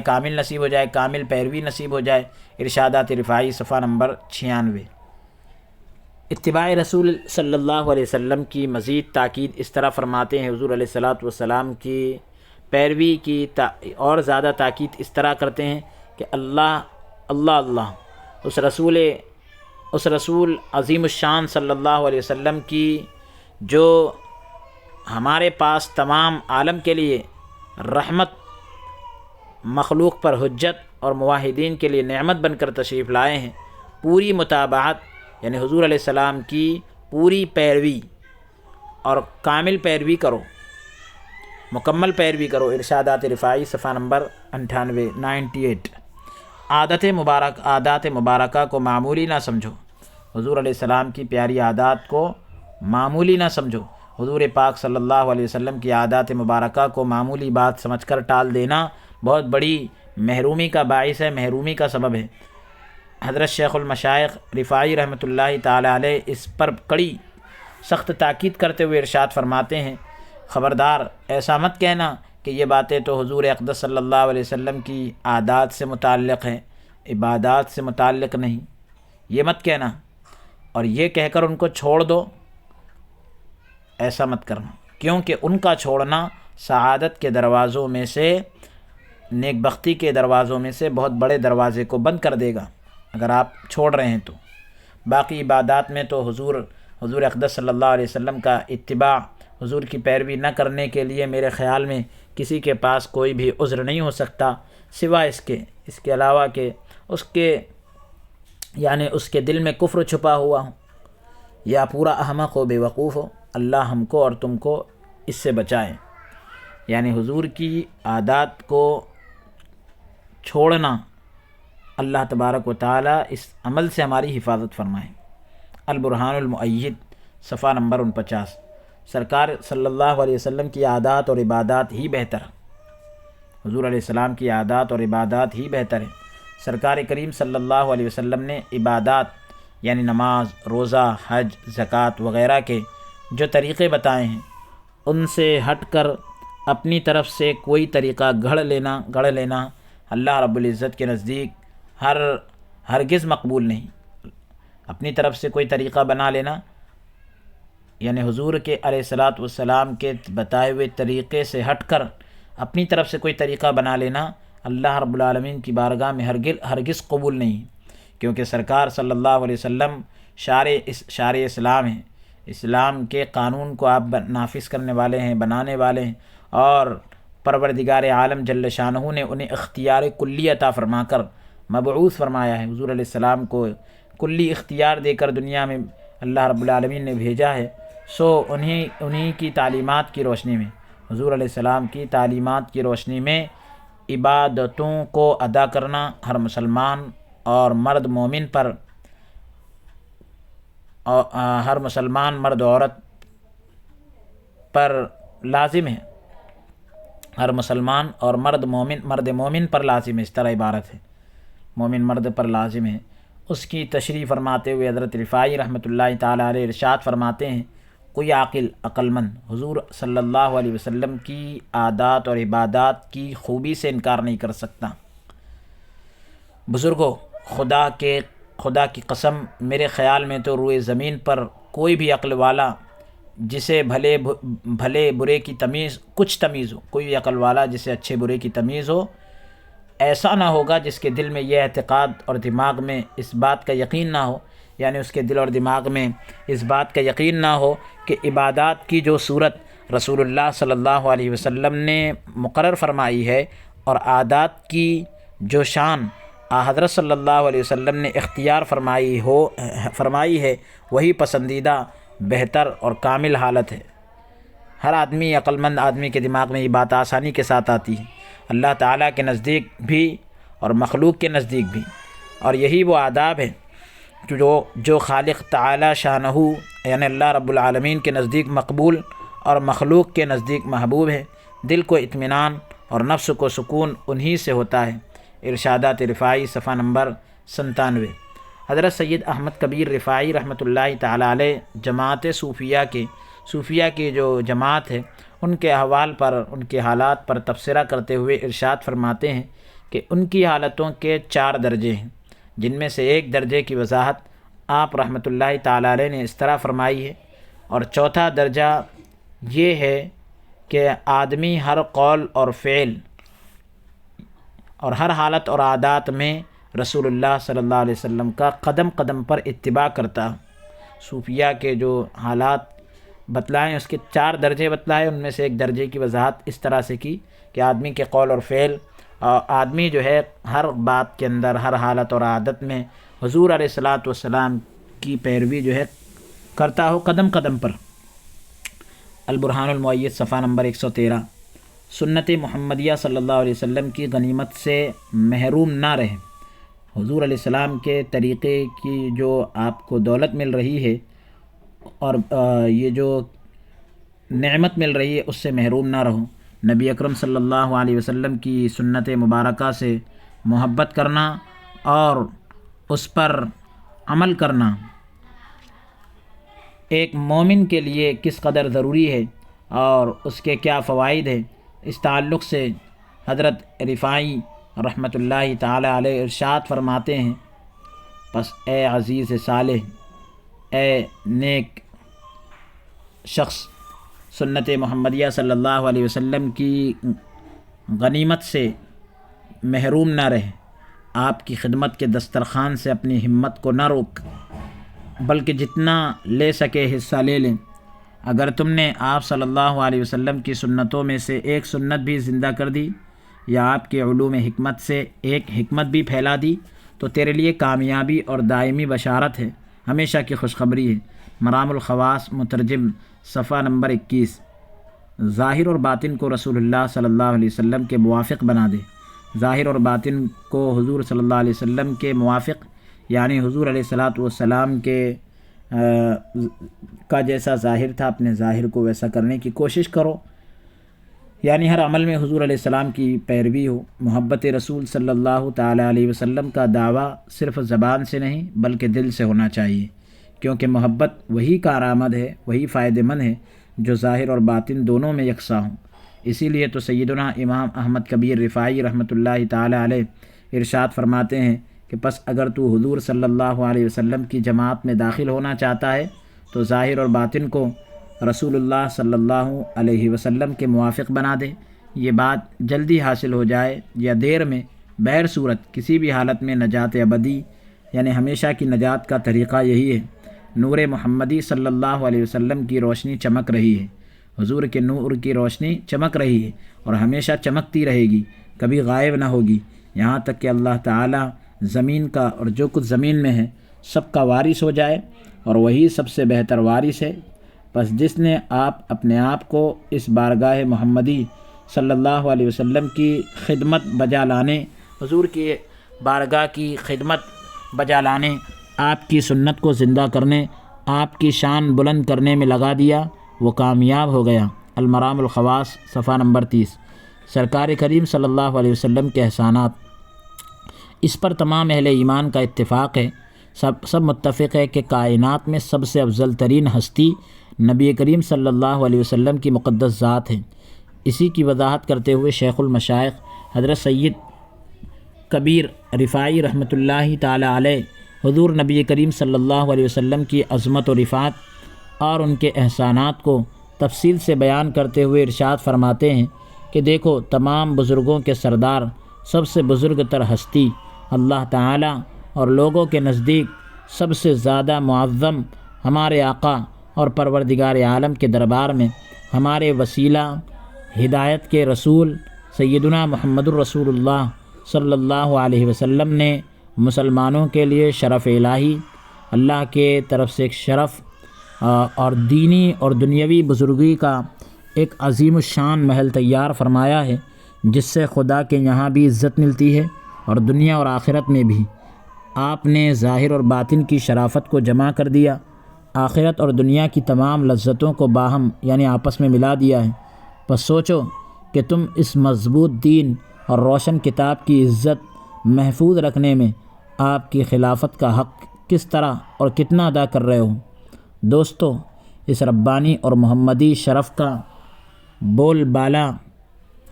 کامل نصیب ہو جائے، کامل پیروی نصیب ہو جائے۔ ارشادات رفاعی صفحہ نمبر 96۔ اتباع رسول صلی اللہ علیہ وسلم کی مزید تاکید اس طرح فرماتے ہیں، حضور علیہ السلام کی پیروی کی اور زیادہ تاکید اس طرح کرتے ہیں کہ اللہ اس رسول عظیم الشان صلی اللہ علیہ وسلم کی جو ہمارے پاس تمام عالم کے لیے رحمت، مخلوق پر حجت اور موحدین کے لیے نعمت بن کر تشریف لائے ہیں، پوری متابعت یعنی حضور علیہ السلام کی پوری پیروی اور کامل پیروی کرو، مکمل پیروی کرو۔ ارشادات رفاعی صفحہ نمبر 98۔ عادات مبارکہ کو معمولی نہ سمجھو، حضور علیہ السلام کی پیاری عادات کو معمولی نہ سمجھو۔ حضور پاک صلی اللہ علیہ وسلم کی عادات مبارکہ کو معمولی بات سمجھ کر ٹال دینا بہت بڑی محرومی کا باعث ہے، محرومی کا سبب ہے۔ حضرت شیخ المشائخ رفاعی رحمۃ اللہ تعالی علیہ اس پر کڑی سخت تاکید کرتے ہوئے ارشاد فرماتے ہیں، خبردار ایسا مت کہنا کہ یہ باتیں تو حضور اقدس صلی اللہ علیہ وسلم کی عادات سے متعلق ہیں، عبادات سے متعلق نہیں، یہ مت کہنا، اور یہ کہہ کر ان کو چھوڑ دو، ایسا مت کرنا، کیونکہ ان کا چھوڑنا سعادت کے دروازوں میں سے، نیک بختی کے دروازوں میں سے بہت بڑے دروازے کو بند کر دے گا اگر آپ چھوڑ رہے ہیں تو۔ باقی عبادات میں تو حضور اقدس صلی اللہ علیہ وسلم کا اتباع، حضور کی پیروی نہ کرنے کے لیے میرے خیال میں کسی کے پاس کوئی بھی عذر نہیں ہو سکتا، سوائے اس کے علاوہ کہ اس کے دل میں کفر چھپا ہوا ہو یا پورا احمق و بے وقوف ہو۔ اللہ ہم کو اور تم کو اس سے بچائیں، یعنی حضور کی عادات کو چھوڑنا، اللہ تبارک و تعالی اس عمل سے ہماری حفاظت فرمائے۔ البرہان المؤید صفحہ نمبر 49۔ سرکار صلی اللہ علیہ وسلم کی عادات اور عبادات ہی بہتر، حضور علیہ السلام کی عادات اور عبادات ہی بہتر ہے۔ سرکار کریم صلی اللہ علیہ وسلم نے عبادات یعنی نماز، روزہ، حج، زکوٰۃ وغیرہ کے جو طریقے بتائے ہیں، ان سے ہٹ کر اپنی طرف سے کوئی طریقہ گھڑ لینا اللہ رب العزت کے نزدیک ہرگز مقبول نہیں۔ اپنی طرف سے کوئی طریقہ بنا لینا یعنی حضور کے علیہ السلام کے بتائے ہوئے طریقے سے ہٹ کر اپنی طرف سے کوئی طریقہ بنا لینا اللہ رب العالمین کی بارگاہ میں ہرگز قبول نہیں، کیونکہ سرکار صلی اللہ علیہ وسلم شارع اسلام ہیں، اسلام کے قانون کو آپ نافذ کرنے والے ہیں، بنانے والے ہیں، اور پروردگار عالم جل شانہ نے انہیں اختیار کلی عطا فرما کر مبعوث فرمایا ہے۔ حضور علیہ السلام کو کلی اختیار دے کر دنیا میں اللہ رب العالمین نے بھیجا ہے، سو انہی کی تعلیمات کی روشنی میں، حضور علیہ السلام کی تعلیمات کی روشنی میں عبادتوں کو ادا کرنا ہر مسلمان اور مرد مومن پر، ہر مسلمان مرد عورت پر لازم ہے، ہر مسلمان اور مرد مومن پر لازم ہے، اس طرح عبارت ہے، مومن مرد پر لازم ہے۔ اس کی تشریح فرماتے ہوئے حضرت رفاعی رحمۃ اللہ تعالیٰ علیہ ارشاد فرماتے ہیں، کوئی عقل مند حضور صلی اللہ علیہ وسلم کی عادات اور عبادات کی خوبی سے انکار نہیں کر سکتا۔ بزرگوں، خدا کی قسم، میرے خیال میں تو روئے زمین پر کوئی بھی عقل والا جسے بھلے برے کی کچھ تمیز ہو، کوئی بھی عقل والا جسے اچھے برے کی تمیز ہو، ایسا نہ ہوگا جس کے دل میں یہ اعتقاد اور دماغ میں اس بات کا یقین نہ ہو، یعنی اس کے دل اور دماغ میں اس بات کا یقین نہ ہو کہ عبادات کی جو صورت رسول اللہ صلی اللہ علیہ وسلم نے مقرر فرمائی ہے اور عادات کی جو شان حضرت صلی اللہ علیہ وسلم نے اختیار فرمائی ہے، وہی پسندیدہ، بہتر اور کامل حالت ہے۔ ہر آدمی، عقل مند آدمی کے دماغ میں یہ بات آسانی کے ساتھ آتی ہے، اللہ تعالیٰ کے نزدیک بھی اور مخلوق کے نزدیک بھی، اور یہی وہ آداب ہیں جو خالق تعالیٰ شانہ یعنی اللہ رب العالمین کے نزدیک مقبول اور مخلوق کے نزدیک محبوب ہے۔ دل کو اطمینان اور نفس کو سکون انہی سے ہوتا ہے۔ ارشادات رفاعی صفحہ نمبر 97۔ حضرت سید احمد کبیر رفاعی رحمۃ اللہ تعالیٰ علیہ جماعت صوفیہ کی جو جماعت ہے، ان کے احوال پر، ان کے حالات پر تبصرہ کرتے ہوئے ارشاد فرماتے ہیں کہ ان کی حالتوں کے 4 درجے ہیں، جن میں سے ایک درجے کی وضاحت آپ رحمۃ اللہ تعالیٰ علیہ نے اس طرح فرمائی ہے، اور چوتھا درجہ یہ ہے کہ آدمی ہر قول اور فعل اور ہر حالت اور عادات میں رسول اللہ صلی اللہ علیہ وسلم کا قدم قدم پر اتباع کرتا۔ صوفیہ کے جو حالات بتلائیں، اس کے 4 درجے بتلائے، ان میں سے ایک درجے کی وضاحت اس طرح سے کی کہ آدمی کے قول اور فعل، آدمی جو ہے ہر بات کے اندر، ہر حالت اور عادت میں حضور علیہ الصلاۃ والسلام کی پیروی جو ہے کرتا ہو قدم قدم پر۔ البرہان المؤید صفحہ نمبر 113۔ سنت محمدیہ صلی اللہ علیہ وسلم کی غنیمت سے محروم نہ رہیں۔ حضور علیہ السلام کے طریقے کی جو آپ کو دولت مل رہی ہے اور یہ جو نعمت مل رہی ہے، اس سے محروم نہ رہو۔ نبی اکرم صلی اللہ علیہ وسلم کی سنت مبارکہ سے محبت کرنا اور اس پر عمل کرنا ایک مومن کے لیے کس قدر ضروری ہے اور اس کے کیا فوائد ہیں، اس تعلق سے حضرت رفاعی رحمۃ اللہ تعالی علیہ ارشاد فرماتے ہیں، پس اے عزیز صالح، اے نیک شخص، سنت محمدیہ صلی اللہ علیہ وسلم کی غنیمت سے محروم نہ رہے۔ آپ کی خدمت کے دسترخوان سے اپنی ہمت کو نہ روک، بلکہ جتنا لے سکے حصہ لے لیں۔ اگر تم نے آپ صلی اللہ علیہ وسلم کی سنتوں میں سے ایک سنت بھی زندہ کر دی یا آپ کے علوم حکمت سے ایک حکمت بھی پھیلا دی تو تیرے لیے کامیابی اور دائمی بشارت ہے، ہمیشہ کی خوشخبری ہے۔ مرام الخواص مترجم صفحہ نمبر 21۔ ظاہر اور باطن کو رسول اللہ صلی اللہ علیہ وسلم کے موافق بنا دے۔ ظاہر اور باطن کو حضور صلی اللہ علیہ وسلم کے موافق، یعنی حضور علیہ الصلاۃ والسلام کے کا جیسا ظاہر تھا، اپنے ظاہر کو ویسا کرنے کی کوشش کرو، یعنی ہر عمل میں حضور علیہ السلام کی پیروی ہو۔ محبت رسول صلی اللہ تعالیٰ علیہ وسلم کا دعویٰ صرف زبان سے نہیں بلکہ دل سے ہونا چاہیے، کیونکہ محبت وہی کارآمد ہے، وہی فائدہ مند ہے جو ظاہر اور باطن دونوں میں یکساں ہوں۔ اسی لیے تو سیدنا امام احمد کبیر رفاعی رحمۃ اللہ تعالیٰ علیہ ارشاد فرماتے ہیں کہ پس اگر تو حضور صلی اللہ علیہ وسلم کی جماعت میں داخل ہونا چاہتا ہے تو ظاہر اور باطن کو رسول اللہ صلی اللہ علیہ وسلم کے موافق بنا دے۔ یہ بات جلدی حاصل ہو جائے یا دیر میں، بہر صورت کسی بھی حالت میں نجات ابدی یعنی ہمیشہ کی نجات کا طریقہ یہی ہے۔ نور محمدی صلی اللہ علیہ وسلم کی روشنی چمک رہی ہے، حضور کے نور کی روشنی چمک رہی ہے اور ہمیشہ چمکتی رہے گی، کبھی غائب نہ ہوگی، یہاں تک کہ اللہ تعالیٰ زمین کا اور جو کچھ زمین میں ہے سب کا وارث ہو جائے، اور وہی سب سے بہتر وارث ہے۔ پس جس نے اپنے آپ کو اس بارگاہ محمدی صلی اللہ علیہ وسلم کی خدمت بجا لانے، حضور کی بارگاہ کی خدمت بجا لانے، آپ کی سنت کو زندہ کرنے، آپ کی شان بلند کرنے میں لگا دیا، وہ کامیاب ہو گیا۔ المرام الخواص صفحہ نمبر 30۔ سرکار کریم صلی اللہ علیہ وسلم کے احسانات، اس پر تمام اہل ایمان کا اتفاق ہے، سب متفق ہے کہ کائنات میں سب سے افضل ترین ہستی نبی کریم صلی اللہ علیہ وسلم کی مقدس ذات ہے۔ اسی کی وضاحت کرتے ہوئے شیخ المشائخ حضرت سید کبیر رفاعی رحمۃ اللہ تعالی علیہ حضور نبی کریم صلی اللہ علیہ وسلم کی عظمت و رفعت اور ان کے احسانات کو تفصیل سے بیان کرتے ہوئے ارشاد فرماتے ہیں کہ دیکھو، تمام بزرگوں کے سردار، سب سے بزرگ تر ہستی اللہ تعالیٰ اور لوگوں کے نزدیک سب سے زیادہ معظم ہمارے آقا اور پروردگار عالم کے دربار میں ہمارے وسیلہ ہدایت کے رسول سیدنا محمد الرسول اللہ صلی اللہ علیہ وسلم نے مسلمانوں کے لیے شرف الہی، اللہ کے طرف سے ایک شرف اور دینی اور دنیاوی بزرگی کا ایک عظیم الشان محل تیار فرمایا ہے، جس سے خدا کے یہاں بھی عزت ملتی ہے اور دنیا اور آخرت میں بھی۔ آپ نے ظاہر اور باطن کی شرافت کو جمع کر دیا، آخرت اور دنیا کی تمام لذتوں کو باہم یعنی آپس میں ملا دیا ہے۔ پس سوچو کہ تم اس مضبوط دین اور روشن کتاب کی عزت محفوظ رکھنے میں آپ کی خلافت کا حق کس طرح اور کتنا ادا کر رہے ہو۔ دوستو، اس ربانی اور محمدی شرف کا بول بالا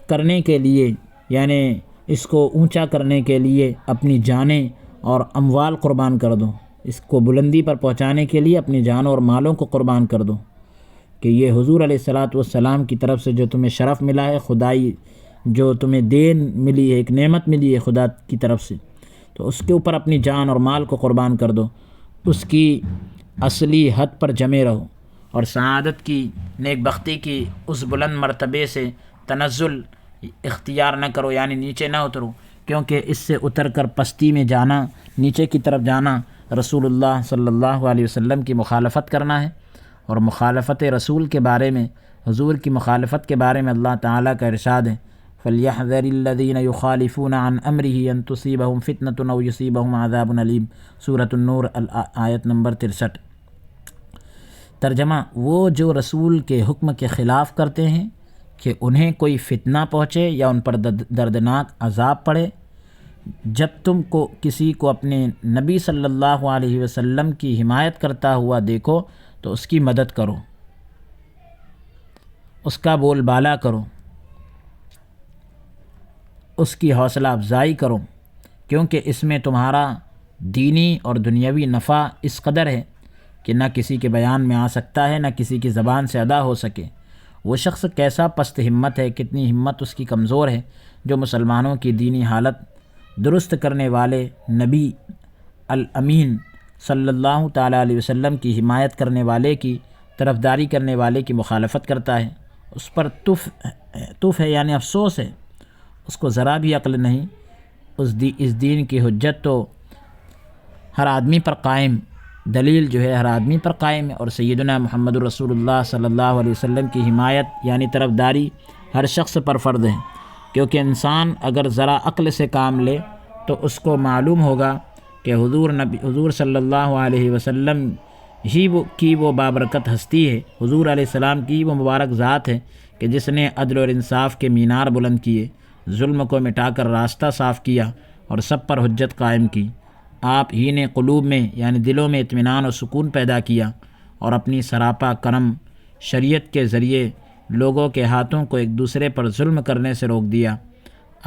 کرنے کے لیے یعنی اس کو اونچا کرنے کے لیے اپنی جانیں اور اموال قربان کر دو، اس کو بلندی پر پہنچانے کے لیے اپنی جانوں اور مالوں کو قربان کر دو، کہ یہ حضور علیہ الصلاۃ والسلام کی طرف سے جو تمہیں شرف ملا ہے، خدائی جو تمہیں دین ملی ہے، ایک نعمت ملی ہے خدا کی طرف سے، تو اس کے اوپر اپنی جان اور مال کو قربان کر دو، اس کی اصلی حد پر جمے رہو، اور سعادت کی، نیک بختی کی اس بلند مرتبے سے تنزل اختیار نہ کرو، یعنی نیچے نہ اترو، کیونکہ اس سے اتر کر پستی میں جانا، نیچے کی طرف جانا، رسول اللہ صلی اللہ علیہ وسلم کی مخالفت کرنا ہے۔ اور مخالفت رسول کے بارے میں، حضور کی مخالفت کے بارے میں اللہ تعالیٰ کا ارشاد ہے، فَلْيَحْذَرِ الَّذِينَ يُخَالِفُونَ عَنْ أَمْرِهِ أَن تُصِيبَهُمْ فِتْنَةٌ أَوْ يُصِيبَهُمْ عَذَابٌ أَلِيمٌ، سورۃ النور آیت نمبر 63۔ ترجمہ: وہ جو رسول کے حکم کے خلاف کرتے ہیں کہ انہیں کوئی فتنہ پہنچے یا ان پر دردناک عذاب پڑے۔ جب تم کو کسی کو اپنے نبی صلی اللہ علیہ وسلم کی حمایت کرتا ہوا دیکھو تو اس کی مدد کرو، اس کا بول بالا کرو، اس کی حوصلہ افزائی کرو، کیونکہ اس میں تمہارا دینی اور دنیاوی نفع اس قدر ہے کہ نہ کسی کے بیان میں آ سکتا ہے، نہ کسی کی زبان سے ادا ہو سکے۔ وہ شخص کیسا پست ہمت ہے، کتنی ہمت اس کی کمزور ہے، جو مسلمانوں کی دینی حالت درست کرنے والے نبی الامین صلی اللہ تعالیٰ علیہ وسلم کی حمایت کرنے والے کی طرفداری کرنے والے کی مخالفت کرتا ہے۔ اس پر تف ہے یعنی افسوس ہے، اس کو ذرا بھی عقل نہیں۔ اس دین کی حجت تو ہر آدمی پر قائم، دلیل جو ہے ہر آدمی پر قائم ہے، اور سیدنا محمد رسول اللہ صلی اللہ علیہ وسلم کی حمایت یعنی طرفداری ہر شخص پر فرض ہے، کیونکہ انسان اگر ذرا عقل سے کام لے تو اس کو معلوم ہوگا کہ حضور صلی اللہ علیہ وسلم ہی وہ بابرکت ہستی ہے، حضور علیہ السلام کی وہ مبارک ذات ہے کہ جس نے عدل اور انصاف کے مینار بلند کیے، ظلم کو مٹا کر راستہ صاف کیا اور سب پر حجت قائم کی۔ آپ ہی نے قلوب میں یعنی دلوں میں اطمینان اور سکون پیدا کیا اور اپنی سراپا کرم شریعت کے ذریعے لوگوں کے ہاتھوں کو ایک دوسرے پر ظلم کرنے سے روک دیا۔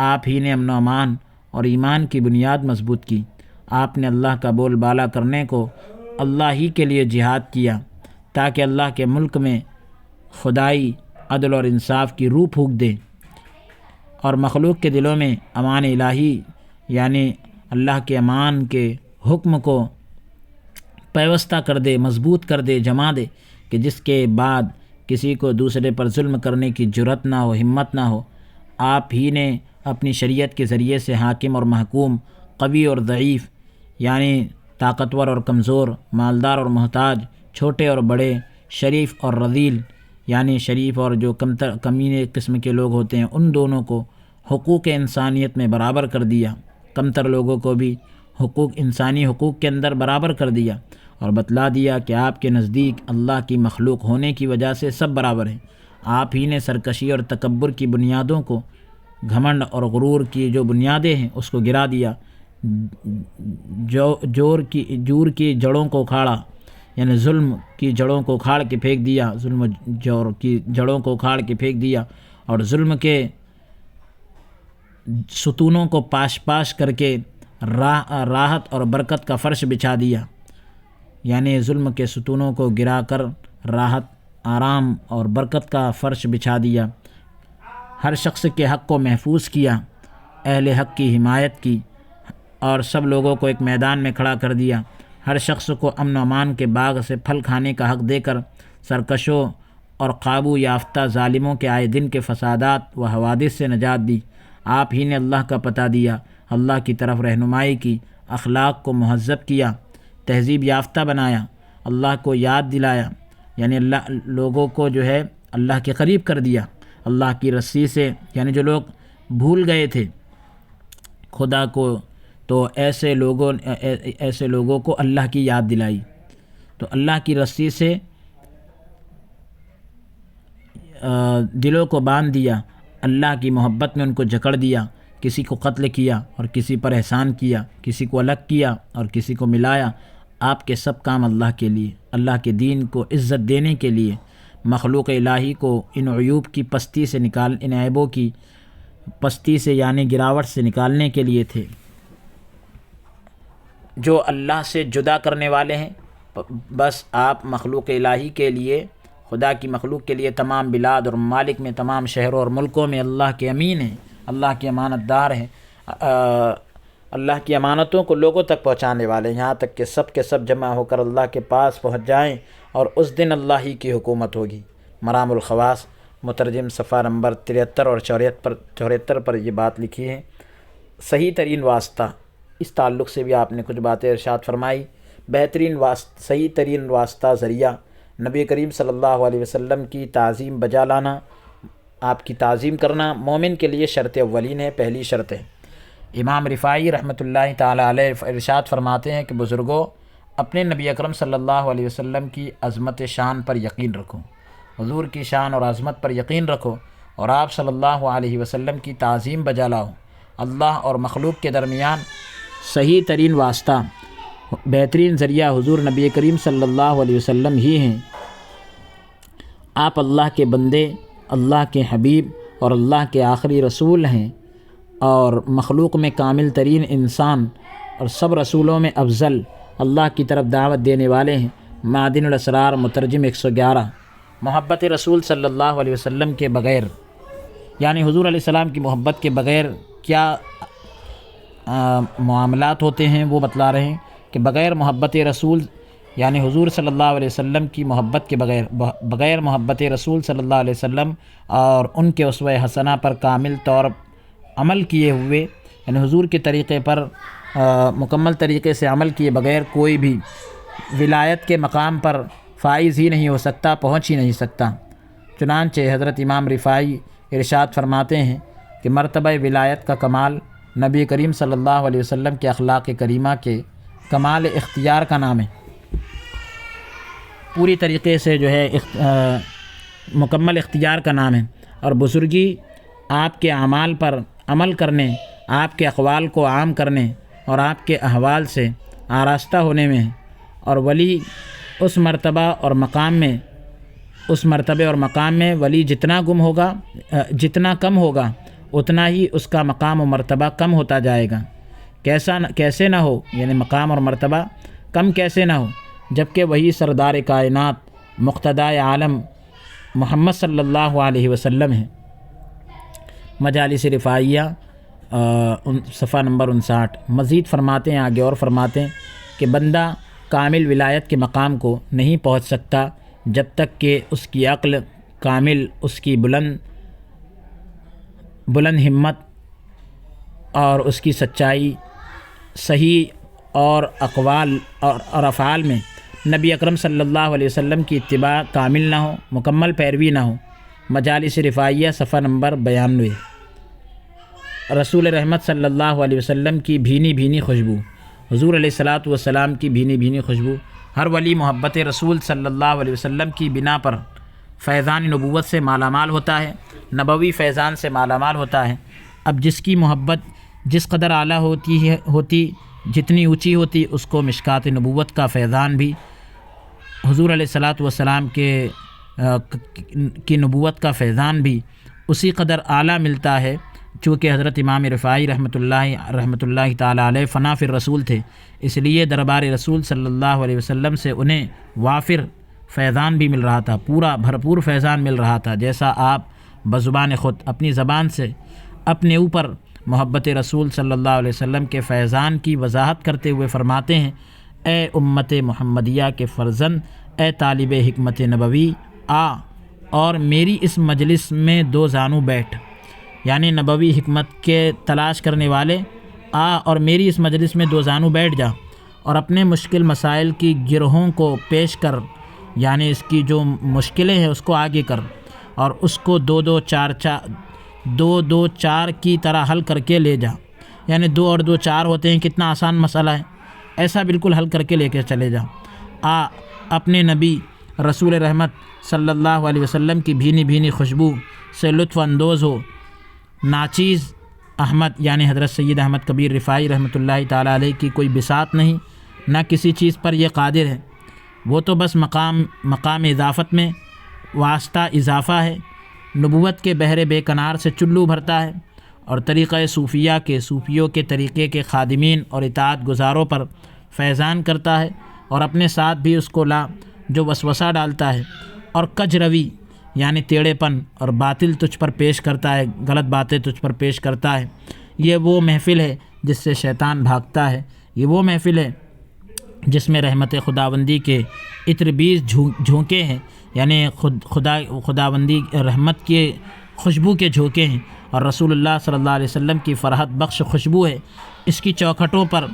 آپ ہی نے امن و امان اور ایمان کی بنیاد مضبوط کی۔ آپ نے اللہ کا بول بالا کرنے کو اللہ ہی کے لیے جہاد کیا تاکہ اللہ کے ملک میں خدائی عدل اور انصاف کی روح پھونک دے اور مخلوق کے دلوں میں امان الہی یعنی اللہ کے امان کے حکم کو پیوستہ کر دے، مضبوط کر دے، جما دے، کہ جس کے بعد کسی کو دوسرے پر ظلم کرنے کی جرأت نہ ہو، ہمت نہ ہو۔ آپ ہی نے اپنی شریعت کے ذریعے سے حاکم اور محکوم، قوی اور ضعیف یعنی طاقتور اور کمزور، مالدار اور محتاج، چھوٹے اور بڑے، شریف اور رذیل، یعنی شریف اور جو کمینے قسم کے لوگ ہوتے ہیں، ان دونوں کو حقوق انسانیت میں برابر کر دیا، کمتر لوگوں کو بھی انسانی حقوق کے اندر برابر کر دیا، اور بتلا دیا کہ آپ کے نزدیک اللہ کی مخلوق ہونے کی وجہ سے سب برابر ہیں۔ آپ ہی نے سرکشی اور تکبر کی بنیادوں کو، گھمنڈ اور غرور کی جو بنیادیں ہیں اس کو گرا دیا، جور کی جڑوں کو اکھاڑا، یعنی ظلم کی جڑوں کو اکھاڑ کے پھینک دیا، ظلم و جور کی جڑوں کو اکھاڑ کے پھینک دیا، اور ظلم کے ستونوں کو پاش کر کے راحت اور برکت کا فرش بچھا دیا، یعنی ظلم کے ستونوں کو گرا کر راحت، آرام اور برکت کا فرش بچھا دیا، ہر شخص کے حق کو محفوظ کیا، اہل حق کی حمایت کی، اور سب لوگوں کو ایک میدان میں کھڑا کر دیا، ہر شخص کو امن و امان کے باغ سے پھل کھانے کا حق دے کر سرکشوں اور قابو یافتہ ظالموں کے آئے دن کے فسادات و حوادث سے نجات دی۔ آپ ہی نے اللہ کا پتہ دیا، اللہ کی طرف رہنمائی کی، اخلاق کو مہذب کیا، تہذیب یافتہ بنایا، اللہ کو یاد دلایا، یعنی اللہ لوگوں کو جو ہے اللہ کے قریب کر دیا، اللہ کی رسی سے، یعنی جو لوگ بھول گئے تھے خدا کو، تو ایسے لوگوں کو اللہ کی یاد دلائی، تو اللہ کی رسی سے دلوں کو باندھ دیا، اللہ کی محبت میں ان کو جکڑ دیا، کسی کو قتل کیا اور کسی پر احسان کیا، کسی کو الگ کیا اور کسی کو ملایا۔ آپ کے سب کام اللہ کے لیے، اللہ کے دین کو عزت دینے کے لیے، مخلوق الہی کو ان عیوب کی پستی سے ان عیبوں کی پستی سے یعنی گراوٹ سے نکالنے کے لیے تھے، جو اللہ سے جدا کرنے والے ہیں۔ بس آپ مخلوق الہی کے لیے، خدا کی مخلوق کے لیے تمام بلاد اور ممالک میں، تمام شہروں اور ملکوں میں اللہ کے امین ہیں، اللہ کے امانت دار ہیں، اللہ کی امانتوں کو لوگوں تک پہنچانے والے، یہاں تک کہ سب جمع ہو کر اللہ کے پاس پہنچ جائیں، اور اس دن اللہ ہی کی حکومت ہوگی۔ مرام الخواص مترجم صفحہ نمبر 73 اور 74 پر یہ بات لکھی ہے۔ صحیح ترین واسطہ، اس تعلق سے بھی آپ نے کچھ باتیں ارشاد فرمائی۔ صحیح ترین واسطہ ذریعہ، نبی کریم صلی اللہ علیہ وسلم کی تعظیم بجا لانا، آپ کی تعظیم کرنا مومن کے لیے شرط اولین ہے، پہلی شرط ہے۔ امام رفاعی رحمۃ اللہ تعالیٰ علیہ ارشاد فرماتے ہیں کہ بزرگوں، اپنے نبی اکرم صلی اللہ علیہ وسلم کی عظمت شان پر یقین رکھو، حضور کی شان اور عظمت پر یقین رکھو، اور آپ صلی اللہ علیہ وسلم کی تعظیم بجا لاؤ۔ اللہ اور مخلوق کے درمیان صحیح ترین واسطہ، بہترین ذریعہ حضور نبی کریم صلی اللہ علیہ وسلم ہی ہیں۔ آپ اللہ کے بندے، اللہ کے حبیب اور اللہ کے آخری رسول ہیں، اور مخلوق میں کامل ترین انسان اور سب رسولوں میں افضل، اللہ کی طرف دعوت دینے والے ہیں۔ معدن الاسرار مترجم 111۔ محبت رسول صلی اللہ علیہ وسلم کے بغیر، یعنی حضور علیہ السلام کی محبت کے بغیر کیا معاملات ہوتے ہیں وہ بتلا رہے ہیں کہ بغیر محبت رسول، یعنی حضور صلی اللہ علیہ وسلم کی محبت کے بغیر محبت رسول صلی اللہ علیہ وسلم اور ان کے اسوہ حسنہ پر کامل طور عمل کیے ہوئے، یعنی حضور کے طریقے پر مکمل طریقے سے عمل کیے بغیر کوئی بھی ولایت کے مقام پر فائز ہی نہیں ہو سکتا، پہنچ ہی نہیں سکتا۔ چنانچہ حضرت امام رفاعی ارشاد فرماتے ہیں کہ مرتبہ ولایت کا کمال نبی کریم صلی اللہ علیہ وسلم کے اخلاق کریمہ کے کمال اختیار کا نام ہے، پوری طریقے سے جو ہے مکمل اختیار کا نام ہے، اور بزرگی آپ کے اعمال پر عمل کرنے، آپ کے اقوال کو عام کرنے اور آپ کے احوال سے آراستہ ہونے میں ہے، اور ولی اس مرتبہ اور مقام میں ولی جتنا کم ہوگا اتنا ہی اس کا مقام و مرتبہ کم ہوتا جائے گا۔ کیسے نہ ہو، یعنی مقام اور مرتبہ کم کیسے نہ ہو، جبکہ وہی سردار کائنات مقتدائے عالم محمد صلی اللہ علیہ وسلم ہے۔ مجالس رفاعیہ صفحہ نمبر 59۔ مزید فرماتے ہیں، آگے اور فرماتے ہیں کہ بندہ کامل ولایت کے مقام کو نہیں پہنچ سکتا جب تک کہ اس کی عقل کامل، اس کی بلند ہمت اور اس کی سچائی صحیح اور اقوال اور افعال میں نبی اکرم صلی اللہ علیہ وسلم کی اتباع کامل نہ ہو، مکمل پیروی نہ ہو۔ مجالس رفاعیہ صفحہ نمبر 92۔ رسول رحمت صلی اللہ علیہ وسلم کی بھینی بھینی خوشبو، حضور علیہ الصلاۃ والسلام کی بھینی بھینی خوشبو۔ ہر ولی محبت رسول صلی اللہ علیہ وسلم کی بنا پر فیضان نبوت سے مالا مال ہوتا ہے، نبوی فیضان سے مالا مال ہوتا ہے۔ اب جس کی محبت جس قدر اعلیٰ ہوتی جتنی اونچی ہوتی، اس کو مشکات نبوت کا فیضان بھی، حضور علیہ الصلاۃ والسلام کی نبوت کا فیضان بھی اسی قدر اعلیٰ ملتا ہے، چونکہ حضرت امام رفاعی رحمۃ اللہ تعالیٰ علیہ فنا فی الرسول تھے، اس لیے دربار رسول صلی اللہ علیہ وسلم سے انہیں وافر فیضان بھی مل رہا تھا، پورا بھرپور فیضان مل رہا تھا، جیسا آپ بزبان خود اپنی زبان سے اپنے اوپر محبت رسول صلی اللہ علیہ وسلم کے فیضان کی وضاحت کرتے ہوئے فرماتے ہیں: اے امت محمدیہ کے فرزند، اے طالب حکمت نبوی، آ اور میری اس مجلس میں دو زانو بیٹھ، یعنی نبوی حکمت کے تلاش کرنے والے، آ اور میری اس مجلس میں دو زانو بیٹھ جا اور اپنے مشکل مسائل کی گرہوں کو پیش کر، یعنی اس کی جو مشکلیں ہیں اس کو آگے کر، اور اس کو دو دو چار کی طرح حل کر کے لے جا، یعنی 2 اور 2 4 ہوتے ہیں، کتنا آسان مسئلہ ہے، ایسا بالکل حل کر کے لے کے چلے جا۔ اپنے نبی رسول رحمت صلی اللہ علیہ وسلم کی بھینی بھینی خوشبو سے لطف اندوز ہو۔ ناچیز احمد یعنی حضرت سید احمد کبیر رفاعی رحمۃ اللہ تعالیٰ علیہ کی کوئی بساط نہیں، نہ کسی چیز پر یہ قادر ہے، وہ تو بس مقام اضافت میں واسطہ اضافہ ہے، نبوت کے بحر بے کنار سے چلو بھرتا ہے، اور طریقہ صوفیوں کے طریقے کے خادمین اور اطاعت گزاروں پر فیضان کرتا ہے، اور اپنے ساتھ بھی اس کو جو وسوسہ ڈالتا ہے، اور کج روی یعنی ٹیڑھے پن اور باطل تجھ پر پیش کرتا ہے، غلط باتیں تجھ پر پیش کرتا ہے۔ یہ وہ محفل ہے جس سے شیطان بھاگتا ہے، یہ وہ محفل ہے جس میں رحمت خداوندی کے عطر بیز جھونکے ہیں، یعنی خداوندی رحمت کے خوشبو کے جھونکے ہیں، اور رسول اللہ صلی اللہ علیہ وسلم کی فرحت بخش خوشبو ہے۔ اس کی چوکھٹوں پر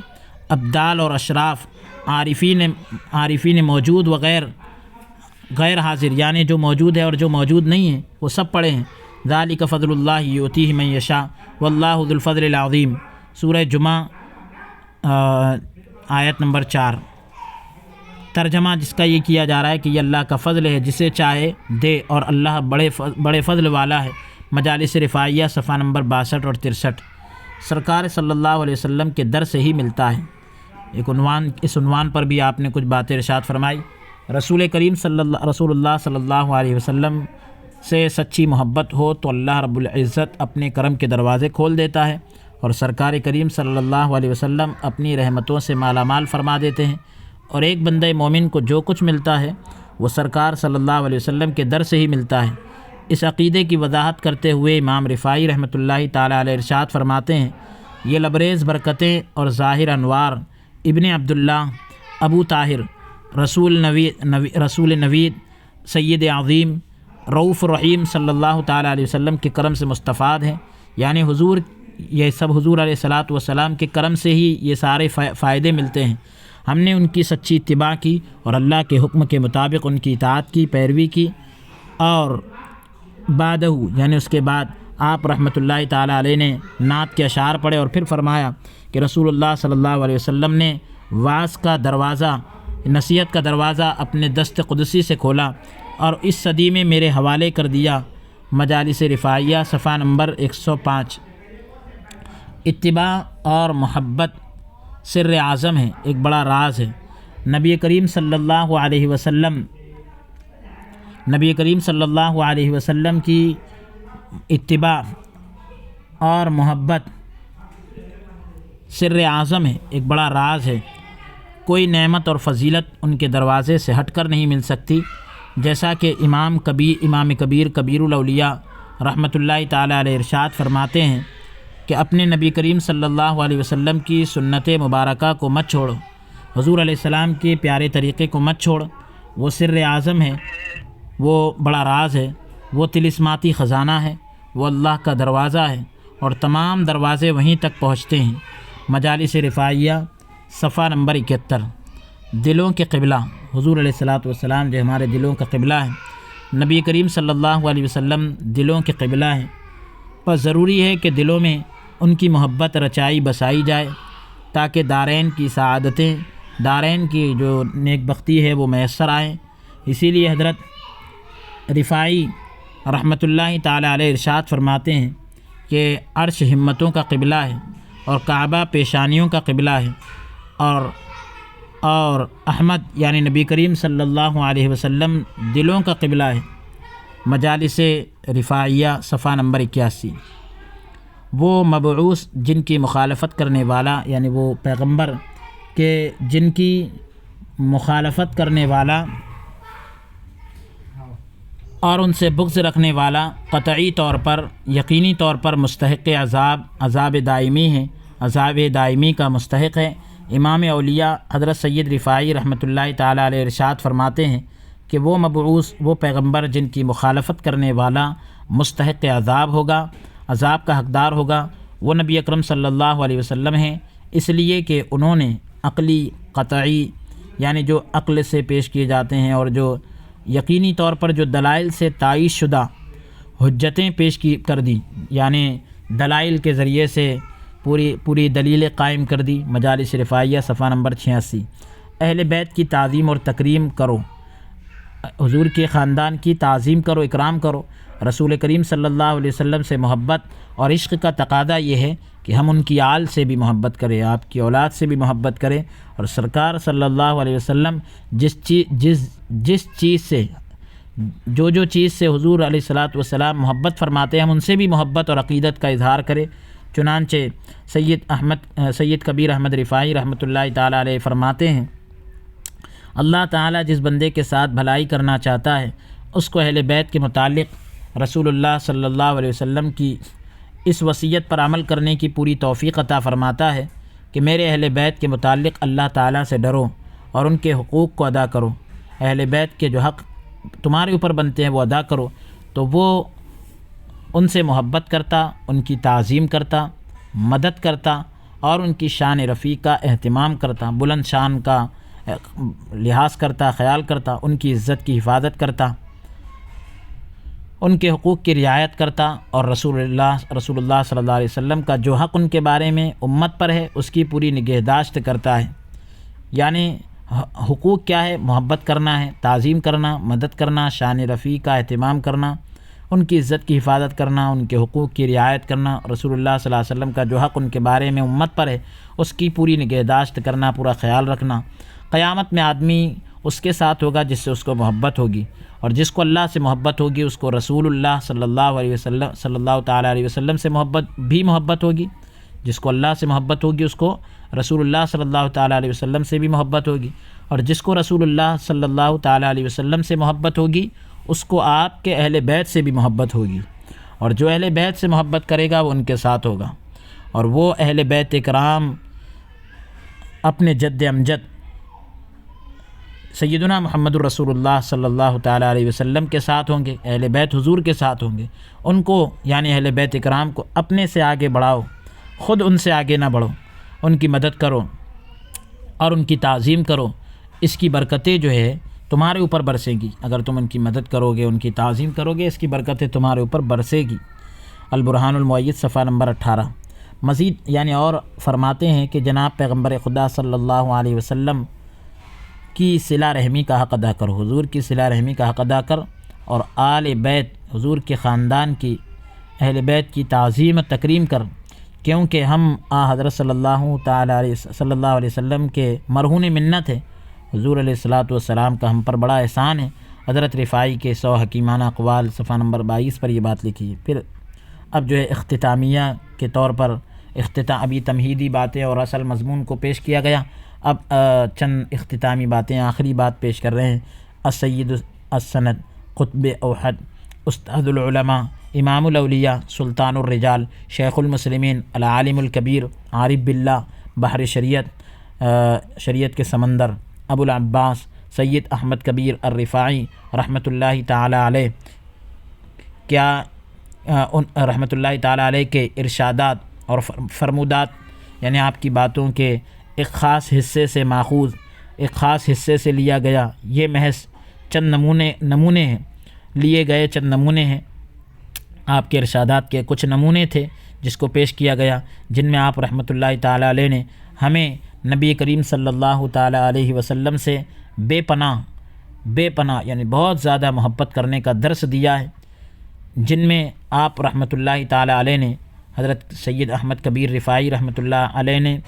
ابدال اور اشراف، عارفین موجود و غیر حاضر، یعنی جو موجود ہے اور جو موجود نہیں ہے، وہ سب پڑھے ہیں۔ ذالک فضل اللہ یؤتیہ من یشاء واللہ ذو الفضل العظیم، سورہ جمعہ آیت نمبر 4۔ ترجمہ جس کا یہ کیا جا رہا ہے کہ یہ اللہ کا فضل ہے، جسے چاہے دے، اور اللہ بڑے فضل والا ہے۔ مجالس رفاعیہ صفحہ نمبر 62 اور 63۔ سرکار صلی اللہ علیہ وسلم کے در سے ہی ملتا ہے۔ اس عنوان پر بھی آپ نے کچھ باتیں ارشاد فرمائی۔ رسول اللہ صلی اللہ علیہ وسلم سے سچی محبت ہو تو اللہ رب العزت اپنے کرم کے دروازے کھول دیتا ہے، اور سرکار کریم صلی اللہ علیہ وسلم اپنی رحمتوں سے مالا مال فرما دیتے ہیں، اور ایک بندہ مومن کو جو کچھ ملتا ہے وہ سرکار صلی اللہ علیہ وسلم کے در سے ہی ملتا ہے۔ اس عقیدے کی وضاحت کرتے ہوئے امام رفاعی رحمۃ اللہ تعالیٰ علیہ ارشاد فرماتے ہیں: یہ لبریز برکتیں اور ظاہر انوار ابن عبداللہ ابو طاہر رسول نوید سید عظیم رؤوف الرحیم صلی اللہ تعالیٰ علیہ وسلم کے کرم سے مستفاد ہیں، یعنی یہ سب حضور علیہ الصلاۃ والسلام کے کرم سے ہی یہ سارے فائدے ملتے ہیں۔ ہم نے ان کی سچی اتباع کی اور اللہ کے حکم کے مطابق ان کی اطاعت کی، پیروی کی، اور بعدہ یعنی اس کے بعد آپ رحمۃ اللہ تعالیٰ علیہ نے نعت کے اشعار پڑھے، اور پھر فرمایا کہ رسول اللہ صلی اللہ علیہ وسلم نے واعظ کا دروازہ، نصیحت کا دروازہ اپنے دست قدسی سے کھولا اور اس صدی میں میرے حوالے کر دیا۔ مجالس رفاعیہ صفحہ نمبر 105۔ اتباع اور محبت سر اعظم ہے، ایک بڑا راز ہے۔ نبی کریم صلی اللہ علیہ وسلم کی اتباع اور محبت سر اعظم ہے، ایک بڑا راز ہے۔ کوئی نعمت اور فضیلت ان کے دروازے سے ہٹ کر نہیں مل سکتی، جیسا کہ امام کبیر کبیر الاولیاء رحمۃ اللہ تعالیٰ علیہ ارشاد فرماتے ہیں کہ اپنے نبی کریم صلی اللہ علیہ وسلم کی سنت مبارکہ کو مت چھوڑو، حضور علیہ السلام کے پیارے طریقے کو مت چھوڑ، وہ سر اعظم ہے، وہ بڑا راز ہے، وہ طلسماتی خزانہ ہے، وہ اللہ کا دروازہ ہے، اور تمام دروازے وہیں تک پہنچتے ہیں۔ مجالس رفاعیہ صفحہ نمبر 71۔ دلوں کے قبلہ، حضور علیہ الصلاۃ والسلام جو ہمارے دلوں کا قبلہ ہے، نبی کریم صلی اللہ علیہ وسلم دلوں کے قبلہ ہیں، پر ضروری ہے کہ دلوں میں ان کی محبت رچائی بسائی جائے تاکہ دارین کی سعادتیں، دارین کی جو نیک بختی ہے وہ میسر آئیں۔ اسی لیے حضرت رفاعی رحمۃ اللہ تعالی علیہ ارشاد فرماتے ہیں کہ عرش ہمتوں کا قبلہ ہے اور کعبہ پیشانیوں کا قبلہ ہے، اور احمد یعنی نبی کریم صلی اللہ علیہ وسلم دلوں کا قبلہ ہے۔ مجالس رفاعیہ صفحہ نمبر 81۔ وہ مبعوث جن کی مخالفت کرنے والا، یعنی وہ پیغمبر کہ جن کی مخالفت کرنے والا اور ان سے بغض رکھنے والا قطعی طور پر، یقینی طور پر مستحق عذاب دائمی ہے، عذاب دائمی کا مستحق ہے۔ امام اولیاء حضرت سید رفاعی رحمۃ اللہ تعالی علیہ ارشاد فرماتے ہیں کہ وہ مبعوث، وہ پیغمبر جن کی مخالفت کرنے والا مستحق عذاب ہوگا، عذاب کا حقدار ہوگا، وہ نبی اکرم صلی اللہ علیہ وسلم ہیں، اس لیے کہ انہوں نے عقلی قطعی یعنی جو عقل سے پیش کیے جاتے ہیں اور جو یقینی طور پر جو دلائل سے تائید شدہ حجتیں پیش کر دی، یعنی دلائل کے ذریعے سے پوری دلیل قائم کر دی۔ مجالس رفاعیہ صفحہ نمبر 86۔ اہل بیت کی تعظیم اور تکریم کرو، حضور کے خاندان کی تعظیم کرو، اکرام کرو۔ رسول کریم صلی اللہ علیہ وسلم سے محبت اور عشق کا تقاضا یہ ہے کہ ہم ان کی آل سے بھی محبت کریں، آپ کی اولاد سے بھی محبت کریں، اور سرکار صلی اللہ علیہ وسلم جس چیز سے جو چیز سے حضور علیہ الصلاۃ والسلام محبت فرماتے ہیں، ہم ان سے بھی محبت اور عقیدت کا اظہار کریں۔ چنانچہ سید کبیر احمد رفاعی رحمۃ اللہ تعالی علیہ فرماتے ہیں، اللہ تعالیٰ جس بندے کے ساتھ بھلائی کرنا چاہتا ہے اس کو اہل بیت کے متعلق رسول اللہ صلی اللہ علیہ وسلم کی اس وصیت پر عمل کرنے کی پوری توفیق عطا فرماتا ہے کہ میرے اہل بیت کے متعلق اللہ تعالیٰ سے ڈرو اور ان کے حقوق کو ادا کرو، اہل بیت کے جو حق تمہارے اوپر بنتے ہیں وہ ادا کرو۔ تو وہ ان سے محبت کرتا، ان کی تعظیم کرتا، مدد کرتا اور ان کی شان رفیع کا اہتمام کرتا، بلند شان کا لحاظ کرتا، خیال کرتا، ان کی عزت کی حفاظت کرتا، ان کے حقوق کی رعایت کرتا، اور رسول اللہ صلی اللہ علیہ وسلم کا جو حق ان کے بارے میں امت پر ہے اس کی پوری نگہداشت کرتا ہے۔ یعنی حقوق کیا ہے؟ محبت کرنا ہے، تعظیم کرنا، مدد کرنا، شان رفیع کا اہتمام کرنا، ان کی عزت کی حفاظت کرنا، ان کے حقوق کی رعایت کرنا، رسول اللہ صلی اللہ علیہ وسلم کا جو حق ان کے بارے میں امت پر ہے اس کی پوری نگہداشت کرنا، پورا خیال رکھنا۔ قیامت میں آدمی اس کے ساتھ ہوگا جس سے اس کو محبت ہوگی، اور جس کو اللہ سے محبت ہوگی اس کو رسول اللہ صلی اللہ تعالی علیہ وسلم سے محبت ہوگی، جس کو اللہ سے محبت ہوگی اس کو رسول اللہ صلی اللہ تعالی علیہ وسلم سے بھی محبت ہوگی، اور جس کو رسول اللہ صلی اللہ تعالی علیہ وسلم سے محبت ہوگی اس کو آپ کے اہل بیت سے بھی محبت ہوگی، اور جو اہل بیت سے محبت کرے گا وہ ان کے ساتھ ہوگا۔ اور وہ اہل بیت اکرام اپنے جد امجد سیدنا محمد الرسول اللہ صلی اللہ تعالی علیہ وسلم کے ساتھ ہوں گے، اہل بیت حضور کے ساتھ ہوں گے۔ ان کو یعنی اہل بیت اکرام کو اپنے سے آگے بڑھاؤ، خود ان سے آگے نہ بڑھو، ان کی مدد کرو اور ان کی تعظیم کرو، اس کی برکتیں جو ہے تمہارے اوپر برسے گی۔ اگر تم ان کی مدد کرو گے، ان کی تعظیم کرو گے، اس کی برکتیں تمہارے اوپر برسے گی۔ البرہان المؤید صفحہ نمبر 18۔ مزید یعنی اور فرماتے ہیں کہ جناب پیغمبر خدا صلی اللہ علیہ وسلم کی صلہ رحمی کا حق ادا کرو، حضور کی صلہ رحمی کا حق ادا کر، اور آل بیت حضور کے خاندان کی، اہل بیت کی تعظیم و تکریم کر، کیونکہ ہم حضرت صلی اللہ علیہ وسلم کے مرہون منت ہے۔ حضور علیہ الصلاۃ والسلام کا ہم پر بڑا احسان ہے۔ حضرت رفاعی کے 100 حکیمانہ اقوال صفحہ نمبر 22 پر یہ بات لکھی ہے۔ پھر اب جو ہے اختتامیہ کے طور پر ابھی تمہیدی باتیں اور اصل مضمون کو پیش کیا گیا، اب چند اختتامی باتیں، آخری بات پیش کر رہے ہیں۔ السید السند قطب اوحد استاد العلماء امام الاولیاء سلطان الرجال شیخ المسلمین العالم الکبیر عارف باللہ بحر شریعت کے سمندر ابو العباس سید احمد کبیر الرفاعی رحمۃ اللہ تعالی علیہ رحمۃ اللہ تعالی علیہ کے ارشادات اور فرمودات، یعنی آپ کی باتوں کے ایک خاص حصے سے ماخوذ، ایک خاص حصے سے لیا گیا، یہ محض چند نمونے ہیں، لیے گئے چند نمونے ہیں۔ آپ کے ارشادات کے کچھ نمونے تھے جس کو پیش کیا گیا، جن میں آپ رحمۃ اللہ تعالیٰ علیہ نے ہمیں نبی کریم صلی اللہ تعالیٰ علیہ وسلم سے بے پناہ یعنی بہت زیادہ محبت کرنے کا درس دیا ہے، جن میں آپ رحمۃ اللہ تعالیٰ علیہ نے حضرت سید احمد کبیر رفاعی رحمۃ اللہ علیہ نے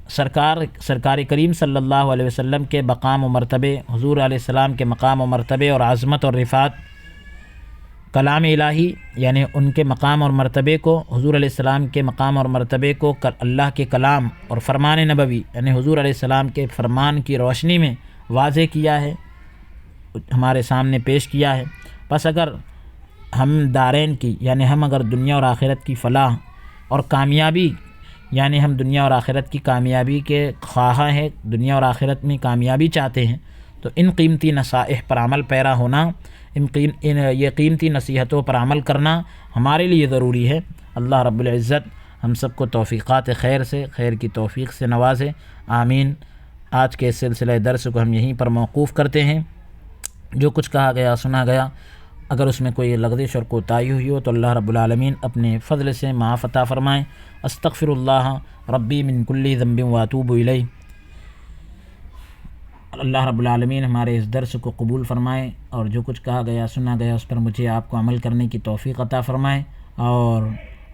سرکار کریم صلی اللہ علیہ وسلم کے مقام و مرتبے، حضور علیہ السلام کے مقام و مرتبے اور عظمت اور رفعت، کلام الہی یعنی ان کے مقام اور مرتبے کو، حضور علیہ السلام کے مقام اور مرتبے کو اللہ کے کلام اور فرمان نبوی یعنی حضور علیہ السلام کے فرمان کی روشنی میں واضح کیا ہے، ہمارے سامنے پیش کیا ہے۔ بس اگر ہم دارین کی یعنی ہم اگر دنیا اور آخرت کی فلاح اور کامیابی یعنی ہم دنیا اور آخرت کی کامیابی کے خواہاں ہیں، دنیا اور آخرت میں کامیابی چاہتے ہیں، تو ان قیمتی نصائح پر عمل پیرا ہونا، یہ قیمتی نصیحتوں پر عمل کرنا ہمارے لیے ضروری ہے۔ اللہ رب العزت ہم سب کو توفیقات خیر کی توفیق سے نوازے، آمین۔ آج کے سلسلہ درس کو ہم یہیں پر موقوف کرتے ہیں۔ جو کچھ کہا گیا سنا گیا، اگر اس میں کوئی لغزش اور کوتاہی ہوئی ہو تو اللہ رب العالمین اپنے فضل سے معاف عطا فرمائیں۔ استغفر اللہ ربی من کل ذنب واتوب الیہ۔ اللہ رب العالمین ہمارے اس درس کو قبول فرمائے، اور جو کچھ کہا گیا سنا گیا اس پر مجھے آپ کو عمل کرنے کی توفیق عطا فرمائے، اور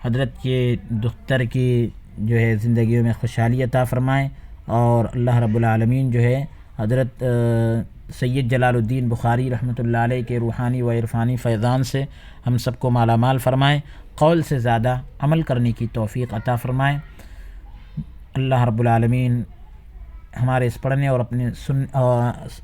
حضرت کے دختر کی جو ہے زندگیوں میں خوشحالی عطا فرمائے، اور اللہ رب العالمین جو ہے حضرت سید جلال الدین بخاری رحمۃ اللہ علیہ کے روحانی و عرفانی فیضان سے ہم سب کو مالا مال فرمائے، قول سے زیادہ عمل کرنے کی توفیق عطا فرمائے۔ اللہ رب العالمین ہمارے اس پڑھنے اور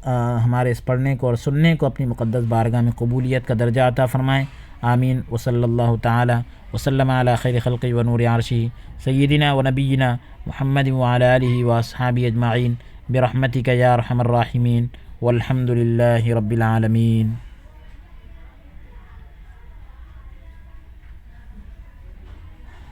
ہمارے اس پڑھنے کو اور سننے کو اپنی مقدس بارگاہ میں قبولیت کا درجہ عطا فرمائے، آمین۔ وصلی اللہ تعالی وسلم علی خیر خلقہ و نور عرشہ سیدنا و نبینا محمد وعلی آلہ واصحابہ اجمعین برحمتک یا ارحم الراحمین، والحمد للہ رب العالمین۔